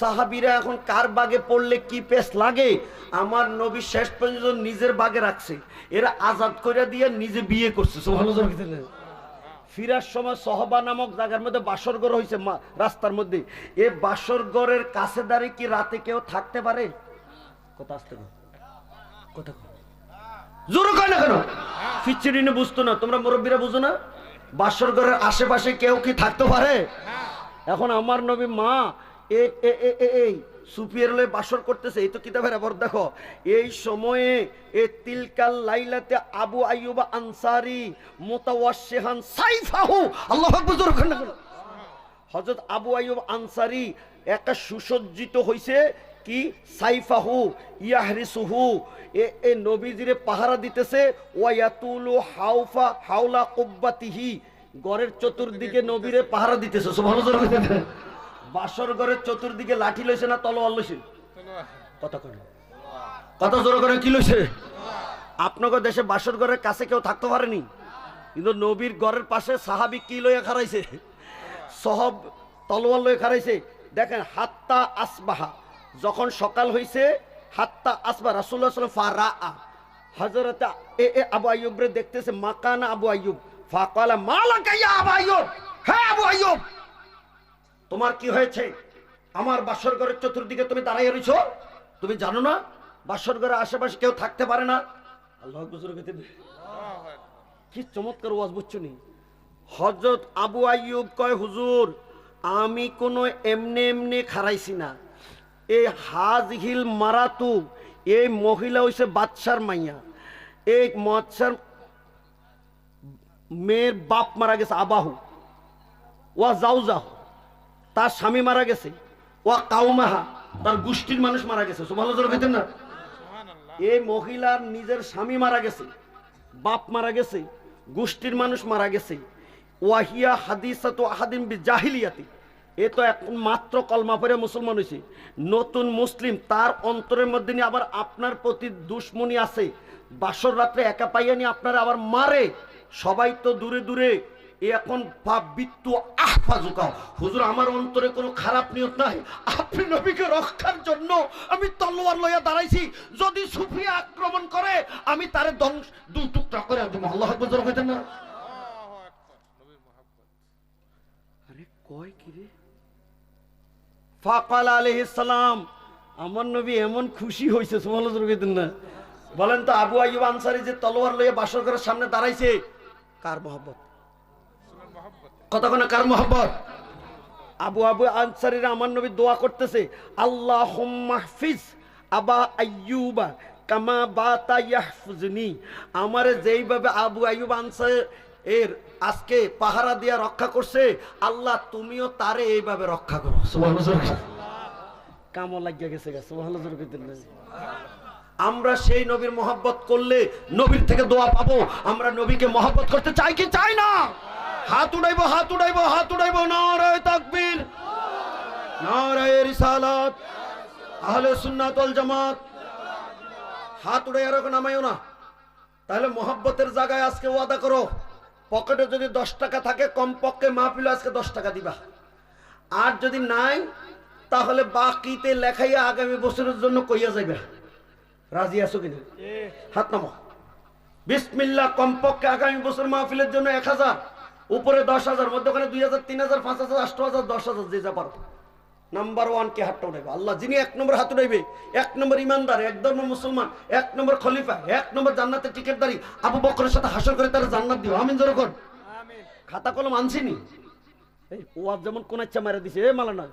সাহাবীরা এখন কার বাগে পড়লে কি পেশ লাগে, আমার নবী শেষ পর্যন্ত নিজের বাগে রাখছে, এরা আজাদ করে দিয়ে নিজে বিয়ে করছে। সুবহানাল্লাহ। ফিরার সময় সহবা নামক জায়গার মধ্যে বাসরঘর হয়েছে রাস্তার মধ্যে, এ বাসরঘরের কাছে দাঁড়িয়ে কি রাতে কেউ থাকতে পারে? কথা আসতে কথা জোর কয় না কেন? ফিচ্ছিরিনে বুঝতো না, তোমরা মুরব্বীরা বুঝো না? বাসরঘরের আশেপাশে কেউ কি থাকতে পারে? এখন আমার নবী মা এই সুফিয়ার লয়ে বাসর করতেছে, এই তো কিতাবের আবার দেখো, এই সময়ে এ তিলকাল লাইলাতে আবু আইয়ুব আনসারী মুতাওয়াশশিহান সাইফাহু, আল্লাহু আকবার জোরে বলেন না। হযরত আবু আইয়ুব আনসারী একটা সুসজ্জিত হইছে কি সাইফাহু ইয়াহরিসুহু, এ নবীজিরে পাহারা দিতেছে, ওয়ায়াতুলু হাওলা কুব্বাতিহি, ঘরের চতুর্দিকে নবীরে পাহারা দিতেছে। সুবহানাল্লাহ। বাসর ঘরের চতুর্দিকে লাঠি লইছে না তলোয়ার লইছে? কথা কয়, কথা জোরে করে কি লইছে? আপনাদের দেশে বাসর ঘরের কাছে কেউ থাকতে পারেনি, কিন্তু নবীর ঘরের পাশে সাহাবী কি লইয়া খারাইছে? সহব তলোয়ার লইয়া খারাইছে। দেখেন হাত্তা আসবাহা, যখন সকাল হইছে, হাত্তা আসবা রাসূলুল্লাহ সাল্লাল্লাহু আলাইহি ওয়াসাল্লাম ফারাআ, হযরত আবু আইয়ুব রে দেখতেছে, মাকানা আবু আইয়ুব ফাকালা মালাকা ইয়া আবু আইয়ুব, হে আবু আইয়ুব তোমার কি হয়েছে? আমার বাসর ঘরের চতুর্দিকে তুমি দাঁড়াইয়া রইছো, তুমি জানো না বাসর ঘরের আশেপাশে কেউ থাকতে পারে না? আল্লাহু আকবার। কি চমৎকার ওয়াজ বুঝছো নি? হযরত আবু আইয়ুব কয়, হুজুর আমি কোনো এমনি এমনি খারাইছি না, এই হাজহিল মারাতু, এই মহিলা হইছে বাদশার মাইয়া, এই বাদশার মেয়ের বাপ মারা গেছে, আবাহু ওয়া জাউজাহু, তার স্বামী মারা গেছে, ওয়া কাউমাহা, তার গোষ্ঠীর মানুষ মারা গেছে। সুবহানাল্লাহ না? এই মহিলার নিজের স্বামী মারা গেছে, বাপ মারা গেছে, গোষ্ঠীর মানুষ মারা গেছে। ওয়াহিয়া হাদিসাতু আহাদিন বিজাহিলিয়াতি, এ তো এখন মাত্র কলমা পড়ে মুসলমান হয়েছে, নতুন মুসলিম, তার অন্তরের মধ্যে নিয়ে আবার আপনার প্রতি দুশ্মনী আছে, বাসর রাত্রে একা পাইয়া নিয়ে আপনারা আবার মারে, সবাই তো দূরে দূরে, এখন বিত্তু আহফাজুকা, হুজুর আমার অন্তরে কোনো খারাপ নিয়ত নাই, আপনি নবীকে রক্ষার জন্য আমি তলোয়ার লইয়া দাঁড়াইছি, যদি সুফিয়া আক্রমণ করে আমি তারে দুই টুকরা করে দেব। আল্লাহু আকবার কইতেন না? আরে কয় কি রে? ফাকাল আলাইহিস সালাম, আমার নবী এমন খুশি হইছে, সুবহানাল্লাহ কইতেন না? বলেন তো আবু আইয়ুব আনসারী যে তলোয়ার লইয়া বাসর ঘরের সামনে দাঁড়াইছে, কার মহব্বত? কতক্ষণ কার মহব্বত? আবু আনসারীর আমার নবী দোয়া করতেছে, আল্লাহুম্মা হাফিজ আবা আইয়ুবা কামা বাতা ইয়াহফুজনি, আমারে যেইভাবে আবু আইয়ুব আনসারী এর আজকে পাহারা দিয়া রক্ষা করছে, আল্লাহ তুমিও তারে এইভাবে রক্ষা করো। সুবহানাল্লাহ। কামও লাগিয়া গেছে, সুবহানাল্লাহ। আমরা সেই নবীর মহব্বত করলে নবীর থেকে দোয়া পাবো। আমরা নবীকে মহব্বত করতে চাই কি চাই না? হাত উঠাইবো, হাত উঠাইবো, হাত উঠাইবো, নারায়ে তাকবীর, নারায়ে রিসালাত, আহলে সুন্নাত ওয়াল জামাত। হাত উঠাই আর নামাইও না। তাহলে মহব্বতের জায়গায় আজকে ওয়াদা করো, পকেটে যদি 10 টাকা থাকে কমপক্ষে মাহফিলে আজকে 10 টাকা দিবা, আর যদি নাই তাহলে বাকিতে লেখাইয়া আগামী বছরের জন্য কইয়া যাইবে। রাজি আছো কিনা? হাত নামো। বিসমিল্লাহ। কমপক্ষে আগামী বছর মাহফিলের জন্য 1000, উপরে 10,000, মধ্যখানে 2,000, 3,000, 5,000, 8,000, 10,000, যে যা পারো। নাম্বার 1 কে হাতটা উঠাইবে? আল্লাহ যিনি 1 নম্বর হাত উঠাইবে, 1 নম্বর ইমানদার, 1 নম্বর মুসলমান, 1 নম্বর খলিফা, 1 নম্বর জান্নাতের টিকিটদারি, আবু বকরের সাথে হাসর করে তারা জান্নাত দিও। আমিন জোরে কোন? খাতা কলম আনছিনি? এই ওয়াজ যেমন কোন ইচ্ছা মারা দিছে, এ মালানা,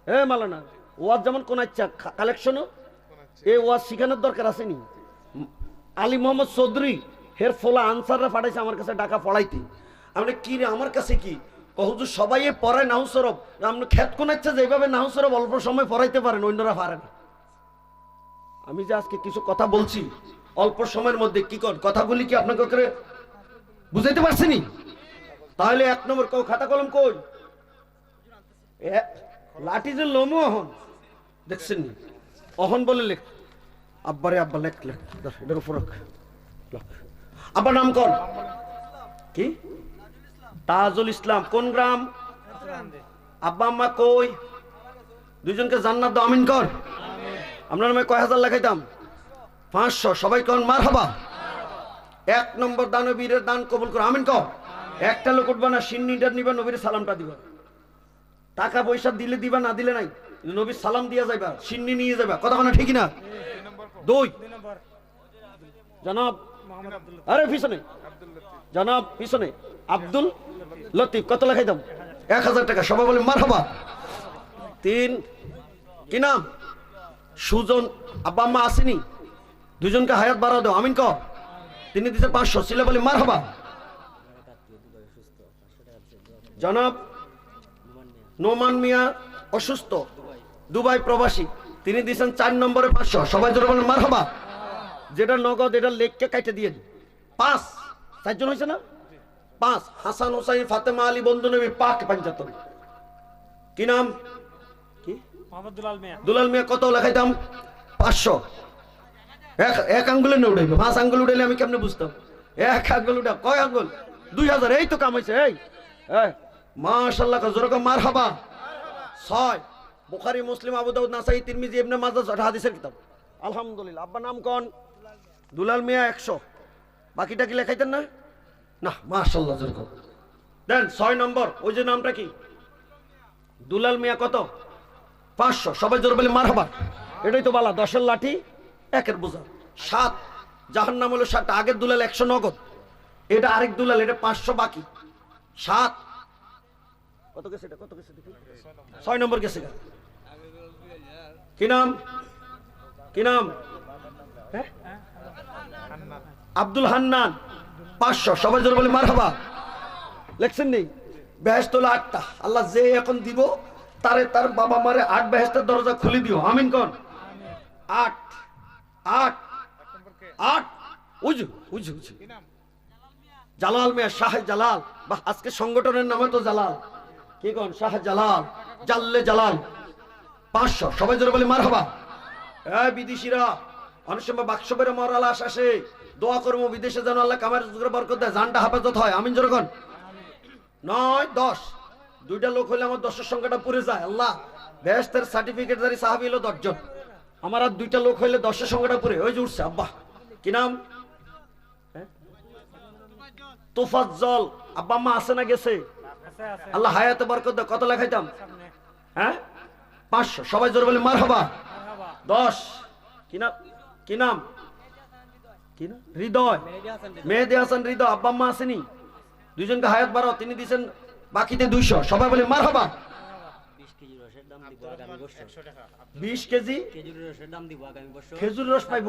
এ মালানা, ওয়াজ যেমন কোন ইচ্ছা কালেকশনও, এই ওয়াজ শিখানোর দরকার আসেনি? আলী মোহাম্মদ চৌধুরী হের ফোলা আনসাররা পাঠাইছে আমার কাছে টাকা পড়াইতে। আমি কি রে, আমার কাছে কি হুজুর সবাই পড়ায় নাহুসরব, আপনি খেত কোন ইচ্ছা যেভাবে নাহুসরব অল্প সময় পড়াইতে পারেন, অন্যরা পারে না। আমি যে আজকে কিছু কথা বলছি অল্প সময়ের মধ্যে, কি কর কথাগুলি কি আপনাকে করে বুঝাইতে পারছিনি? তাহলে 1 নম্বর কও, খাতা কলম কই? লাঠি যে লমু অহন দেখছেন নি? অহন বলে লেখ, আব্বারে আব্বা লেখ, লেখ এটার উপর রাখ। আব্বার নাম কোন? কি? তাজুল ইসলাম। কোন গ্রাম? আব্বা আম্মা কই? দুইজনকে জান্নাত দাও, আমিন কর। আপনার নামে কয় হাজার লেখাইতাম? 500। সবাই কন মারহাবা। 1 নম্বর দানবীরের দান কবুল কর, আমিন কর। একটা লোক উঠবা না, সিন্নিটা নিবা, নবীর সালামটা দিবা। টাকা পয়সা দিলে দিবা, না দিলে নাই, নবীর সালাম দিয়া যাইবা, সিন্নি নিয়ে যাবা। কথা কোনো ঠিক না? 2 জনাব, আরে পিছনে জনাব, পিছনে আব্দুল লতিফ। কত লেখাইতাম? 1000 টাকা। সবাই বলে মারহাবা। 3 কি নাম? সুজন। আব্বা আম্মা আসেনি, দুজনকে হায়াত বাড়া দাও, আমিন কর। তিনি দিতে 500। ছিল বলে মারহাবা। জনাব নোমান মিয়া অসুস্থ, দুবাই প্রবাসী, তিনি দিয়েছেন 4 নম্বরে 500। সবাই জোরে বলেন মারহাবা। যেটা নগদ এটা লেখকে কাটে দিয়ে দিন। 5 4জন হয়েছে না? 5 হাসান হোসাইন ফাতেমা আলী বন্ধু নবী পাক পাঞ্জাতন। কি নাম? কি? মোহাম্মদ দুলাল মিয়া। কত লেখাইতাম? 500। এক আঙ্গুলে না উঠাইবে, 5 আঙ্গুল উঠাইলে আমি কেমনে বুঝতাম? 1 আঙ্গুল উঠা, কয় আঙ্গুল? 2000। এই তো কামাইছে। এই মাশাআল্লাহ, জোরে কর মারহাবা। 6 বুখারী মুসলিম আবু দাউদ নাসাই তিরমিজি ইবনে মাজাহ হাদিসের কিতাব। আলহামদুলিল্লাহ। আব্বা নাম কোন? দুলাল মিয়া 100। বাকিটা কি লেখাইতেন না? না, মাশাআল্লাহ, জোরে কর দেন। 6 নম্বর ওই যে নামটা কি? দুলাল মিয়া। কত? 500। সবাই জোরে বলে মারহাবা। এটাই তো বালা, 10-এর লাঠি 1-এর বোঝা। 7 জাহান্নাম হলো 7। আগের দুলাল 100 নগদ, এটা আরেক দুলাল, এটা 500 বাকি। 7 কত গেছে? এটা কত গেছে দেখি? 6 নম্বর গেছে। কি নাম? কি নাম? আব্দুল হান্নান। 500। সবাই জোরে বলে মারহাবা। লেখছেন নেই? বেহেশত হলো 8টা। আল্লাহ যে এখন দিব তারে তার বাবা মারে 8 বেহেশতের দরজা খুলে দিও, আমিন কোন। 8 8 8 উজু উজু উজু। জালাল মিয়া, শাহ জালাল। বাহ, আজকে সংগঠনের নামে তো জালাল। কি কোন? শাহ জালাল, জাল্লে জালাল। 500। সবাই জোরে বলে মারহাবা। এই বিদেশিরা অনেক সময় বাক্স বেড়ে মরাল আসে, দোয়া করবো বিদেশে যেন আল্লাহ কামার রোজগার বরকত দেয়, জানটা হেফাজত হয়, আমিন জোরে কোন। 9 10 2টা লোক হইলে আমার 10-এর সংখ্যাটা পুরে যায়। আল্লাহ বেহেশতের সার্টিফিকেটধারী সাহাবী হলো 10 জন, আমার আর 2টা লোক হইলে 10-এর সংখ্যাটা পুরে। ওই যে উঠছে আব্বা। কি নাম? তোফাজ্জল। আব্বা আম্মা আছে না গেছে? আল্লাহ হায়াতে বরকত দেয়। কত লেখাইতাম? 500। সবাই জোরে বলে মারহাবা। 10 কি নাম? কি নাম? কি নাম? হৃদয়। মেহেদি হাসান হৃদয়। আব্বা আম্মা আসেনি, দুইজনকে হায়াত বাড়াও, তিনি দিয়েছেন বাকিতে 200। সবাই বলে মারহাবা। 20 কেজি খেজুর রস পাইব?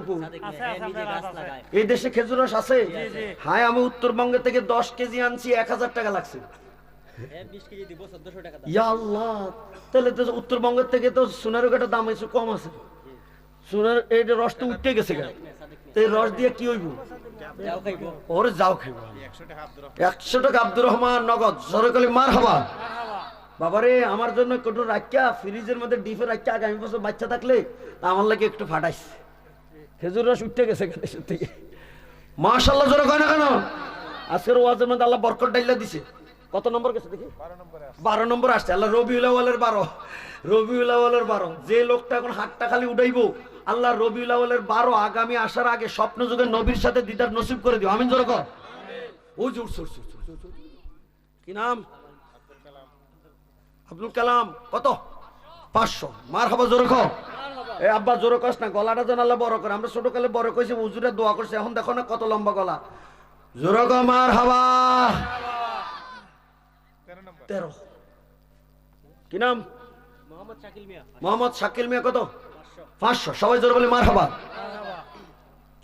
এই দেশে খেজুর রস আছে? হায়, আমি উত্তরবঙ্গে থেকে 10 কেজি আনছি, 1000 টাকা লাগছে। ইয়া আল্লাহ, তাহলে তো উত্তরবঙ্গের থেকে তো সোনারগাঁটা দাম একটু কম আছে। সোনার এই রস তো উঠতে গেছে, এই রস দিয়ে কি হইব? ওরে যাও খাইব। 100 টাকা আব্দুর রহমান নগদ। সরকারি মারহাবা। বাবারে, আমার জন্য একটু রাখিয়া ফ্রিজের মধ্যে ডিপে রাখিয়া আগামী বছর বাচ্চা থাকলে আমার লাগে একটু ফাটাইছে। খেজুর রস উঠতে গেছে দেশের থেকে। মাশাআল্লাহ, জোরে কয় না কেন? আজকের ওয়াজের মধ্যে আল্লাহ বরকত ডাইলা দিছে। কত নম্বর গেছে দেখি? 12 নম্বর আসছে। আল্লাহ রবিউল আউয়ালের 12। রবিউল আউয়ালের 12। যে লোকটা এখন হাতটা খালি উঠাইবো, আল্লাহ রবিউল আউয়ালের 12 আগামী আসার আগে স্বপ্ন যুগে নবীর সাথে দিদার নসিব করে দিও, আমিন জোরে কর। ওই জোর জোর জোর। কি নাম? আব্দুল কালাম। কত? 500। মারহাবা, জোরে কর। এ আব্বা জোরে কস না, গলাটা যেন আল্লাহ বড় করে। আমরা ছোট কালে বড় কইছি, হুজুরে দোয়া করছে, এখন দেখো না কত লম্বা গলা। জোরে কর মারহাবা। 13। কি নাম? মোহাম্মদ শাকিল মিয়া। কত? 500। সবাই জোরে বলে মারহাবা।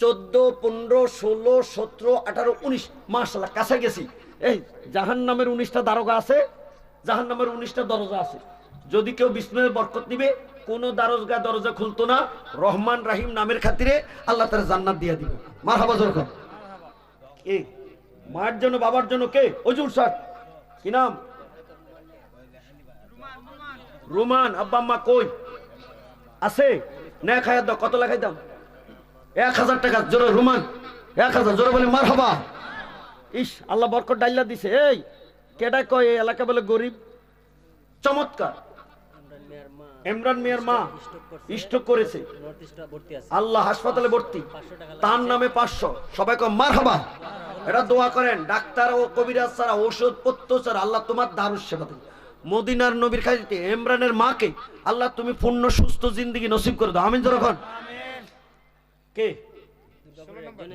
14 15 16 17 18 19। মাশাআল্লাহ, কাছে গেছি। এই জাহান্নামের 19টা দারোগা আছে, জাহান্নামের 19টা দরজা আছে। যদি কেউ বিসমিল্লাহ বরকত নিবে, কোন দরজা খুলতো না। রহমান রাহিম নামের খাতিরে আল্লাহ তার জান্নাত দিয়ে দিবে। মারহাবা, জোরে কর। এই মায়ের জন্য বাবার জন্য কে? হুজুর স্যার। কি নাম? রুমান। আব্বা আম্মা কই? আছে না? খাইয়া দাও। কত লেখাইতাম? 1000 টাকা। জোরে রুমান 1000। জোরে বলে মারহাবা। ইস, আল্লাহ বরকত ডাইলা দিছে। এই কেডা কয় এই এলাকা বলে গরিব? চমৎকার। ইমরান মিয়ার মা স্ট্রোক করেছে, আল্লাহ হাসপাতালে ভর্তি, তার নামে 500। সবাই কম মারহাবা। এটা দোয়া করেন, ডাক্তার ও কবিরাজ ছাড়া, ঔষধ পত্র ছাড়া আল্লাহ তোমার দারুস সেবা দেন। মদিনার নবীর খাইতে ইমরানের মাকে আল্লাহ তুমি পূর্ণ সুস্থ জিন্দেগি নসিব করে দাও, আমিন যখন। কে?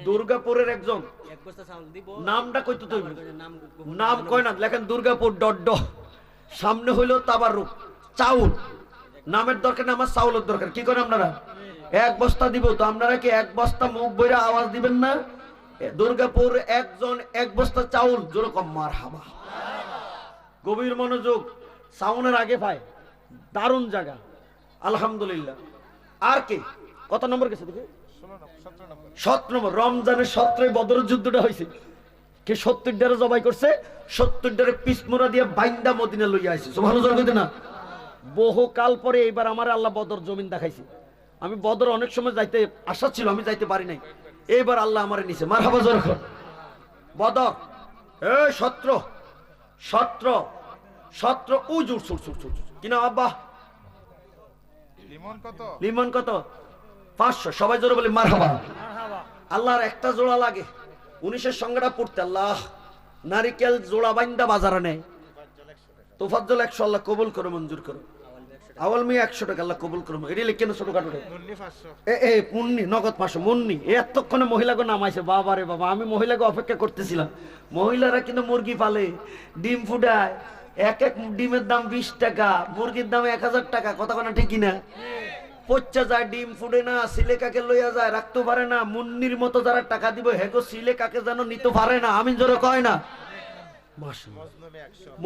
দুর্গাপুরের একজন, নামটা কইতো তো, নাম কয় না, লেখেন দুর্গাপুর ডড্ড, সামনে হইলো তাবারুক। চাউল নামের দরকার না, আমার চাউলের দরকার। কি করেন আপনারা? 1 বস্তা দিব তো, আপনারা কি 1 বস্তা মুখ বইরা আওয়াজ দিবেন না? দুর্গাপুর একজন 1 বস্তা চাউল, যেরকম মারহাবা। গভীর মনোযোগ, সাউনের আগে পায়, দারুণ জায়গা, আলহামদুলিল্লাহ। আর কে কত নম্বর গেছে দেখি? 17 নম্বর। রমজানের 17 বদর যুদ্ধটা হয়েছে। কে 70 ডারে জবাই করছে, 70 ডারে পিসমোরা দিয়ে বাইন্দা মদিনা লইয়া আইছে। সুবহানাল্লাহ কইতে না? বহু কাল পরে এইবার আমার আল্লাহ বদর জমিন দেখাইছে। আমি বদর অনেক সময় যাইতে আশা ছিল, আমি যাইতে পারি নাই। এইবার আল্লাহ আমারে নিছে, মারহাবা জোরে কর। বদর এই 17 উজুর সুর কিনা আব্বা? লিমন কত? 500। সবাই জোরে বলি মারহাবা। আল্লাহর একটা জোড়া লাগে, 19-এর সংখ্যাটা পড়তে। আল্লাহ নারিকেল জোড়া বাইন্দা বাজারে নেয়। তোফাজ্জল 100, আল্লাহ কবুল করো, মঞ্জুর করো। আওয়াল মিয়া 100 টাকা, আল্লাহ কবুল করো। এটি লিখে না ছোটখাটো। মুন্নি নগদ 500। মুন্নি এতক্ষণে মহিলাকে নামাইছে। বাবা রে বাবা, আমি মহিলাকে অপেক্ষা করতেছিলাম। মহিলারা কিন্তু মুরগি পালে, ডিম ফুটায়, এক ডিমের দাম 20 টাকা, মুরগির দাম 1000 টাকা। কথা কোনো ঠিক কিনা? পচ্চা যায়, ডিম ফুটে না, সিলে কাকে লইয়া যায়, রাখতে পারে না। মুন্নির মতো যারা টাকা দিব, হেগো সিলে কাকে যেন নিতে পারে না, আমি জোরে কয় না।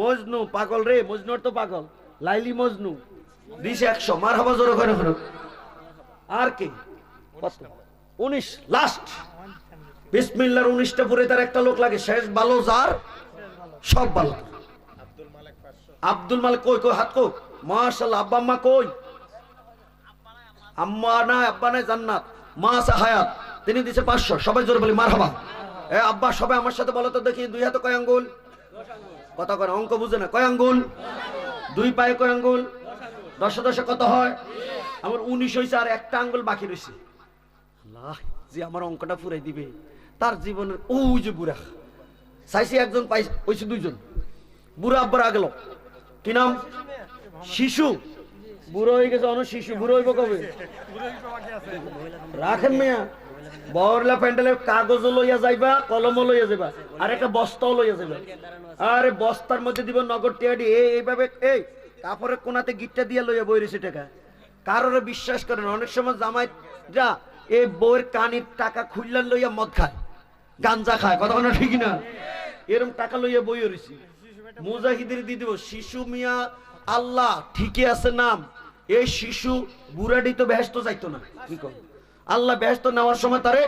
মজনু পাগল রে, মজনুর তো পাগল, লাইলি মজনু দিছে 100। মারহাবা জোরে করে। আর কি? 19 লাস্ট। বিসমিল্লাহর 19টা পরে তার একটা লোক লাগে, শেষ ভালো যার সব ভালো। আব্দুল মালিক কই? হাত কই? মাশাআল্লাহ। আব্বা আম্মা কই? আম্মা না, আব্বা নাই, জান্নাত। মা আছে হায়াত, তিনি দিছে 500। সবাই জোরে বলি মারহাবা। এ আব্বা, সবাই আমার সাথে বলো তো দেখি, 2 হাতে কয় আঙ্গুল? কথা করে, অঙ্ক বুঝে না। কয় আঙ্গুল? 2 পায়ে কয় আঙ্গুল? 10 কত হয়? আমার 19 হয়েছে, আর একটা আঙ্গুল বাকি রয়েছে। আল্লাহ যে আমার অঙ্কটা পুরাই দিবে, তার জীবনের ওই যে বুড়া চাইছি একজন, পাইছে 2 জন। বুড়া আব্বার আগেল, কি নাম? শিশু। বুড়ো হয়ে গেছে, অনেক শিশু। বুড়ো হইব কবে? রাখেন মিয়া। বড়লা প্যান্ডেলে কাগজও লইয়া যাইবা, কলমও লইয়া যাইবা, আর একটা বস্তাও লইয়া যাইবা। আরে বস্তার মধ্যে দিব নগদ টিয়াডি। এইভাবে এই কাপড়ের কোনাতে গিটটা দিয়ে লইয়া বই রয়েছে টাকা। কারোর বিশ্বাস করেন, অনেক সময় জামাইরা এই বইয়ের কানির টাকা খুললা লইয়া মদ খায়, গাঞ্জা খায়। কথা বলা ঠিক না? এরকম টাকা লইয়া বই রয়েছে। মুজাহিদের দিয়ে দিব। শিশু মিয়া আল্লাহ ঠিকই আছে নাম। এই শিশু বুড়াডি তো বেহেশত যাইতো না। কি কর? আল্লাহ বেহেশত নেওয়ার সময় তারে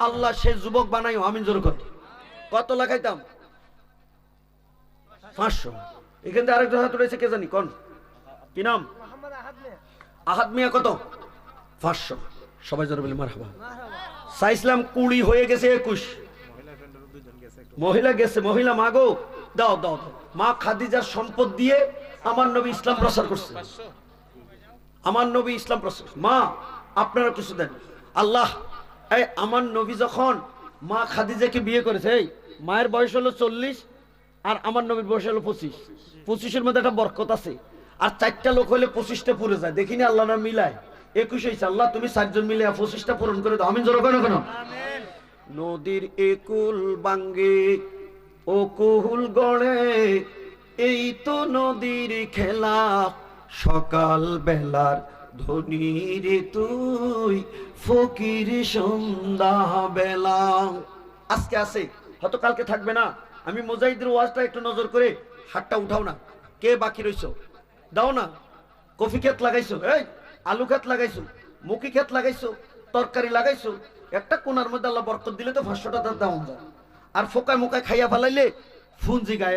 আল্লাহ সে যুবক বানাইও, আমিন জোরে কর। কত লাগাইতাম? 500। এখান থেকে আরেকটা হাত রয়েছে, কে জানি কোন? কি নাম? আহাদ মিয়া। কত? 500। সবাই জোরে বলি মারহাবা। চাইছিলাম 20 হয়ে গেছে 21। মহিলা গেছে, মহিলা মাগো দাও দাও দাও। মা খাদিজার সম্পদ দিয়ে আমার নবী ইসলাম প্রচার করছে। আমার নবী ইসলাম প্রচার। মা আপনারা কিছু দেন। আল্লাহ এই আমার নবী যখন মা খাদিজাকে বিয়ে করেছে, এই মায়ের বয়স হলো 40 আর আমার নবীর বয়স হলো 25। 25-এর মধ্যে একটা বরকত আছে। আর 4টা লোক হলে 25টা পুরে যায়। দেখিনি আল্লাহ না মিলায় 21 হয়েছে। আল্লাহ তুমি 4 জন মিলে 25টা পূরণ করে দাও, আমিন জোরে কেন কেন? নদীর একুল বাঙ্গে ও কুহুল গড়ে, এই তো নদীর খেলা, সকাল বেলার ধনী রে তুই, ফকির সন্ধ্যা বেলা। আজকে আছে, হয়তো কালকে থাকবে না। আমি মুজাহিদের ওয়াজটা একটু নজর করে, হাতটা উঠাও না। কে বাকি রইছো? দাও না। কফি ক্ষেত লাগাইছো, এই আলু ক্ষেত লাগাইছো, মুখি ক্ষেত লাগাইছো, তরকারি লাগাইছো, একটা কোনার মধ্যে আল্লাহ বরকত দিলে তো 500 টাকা দাম যায়। আর ফোকায় মোকায় খাইয়া ফেলাইলে ফুঞ্জি গায়ে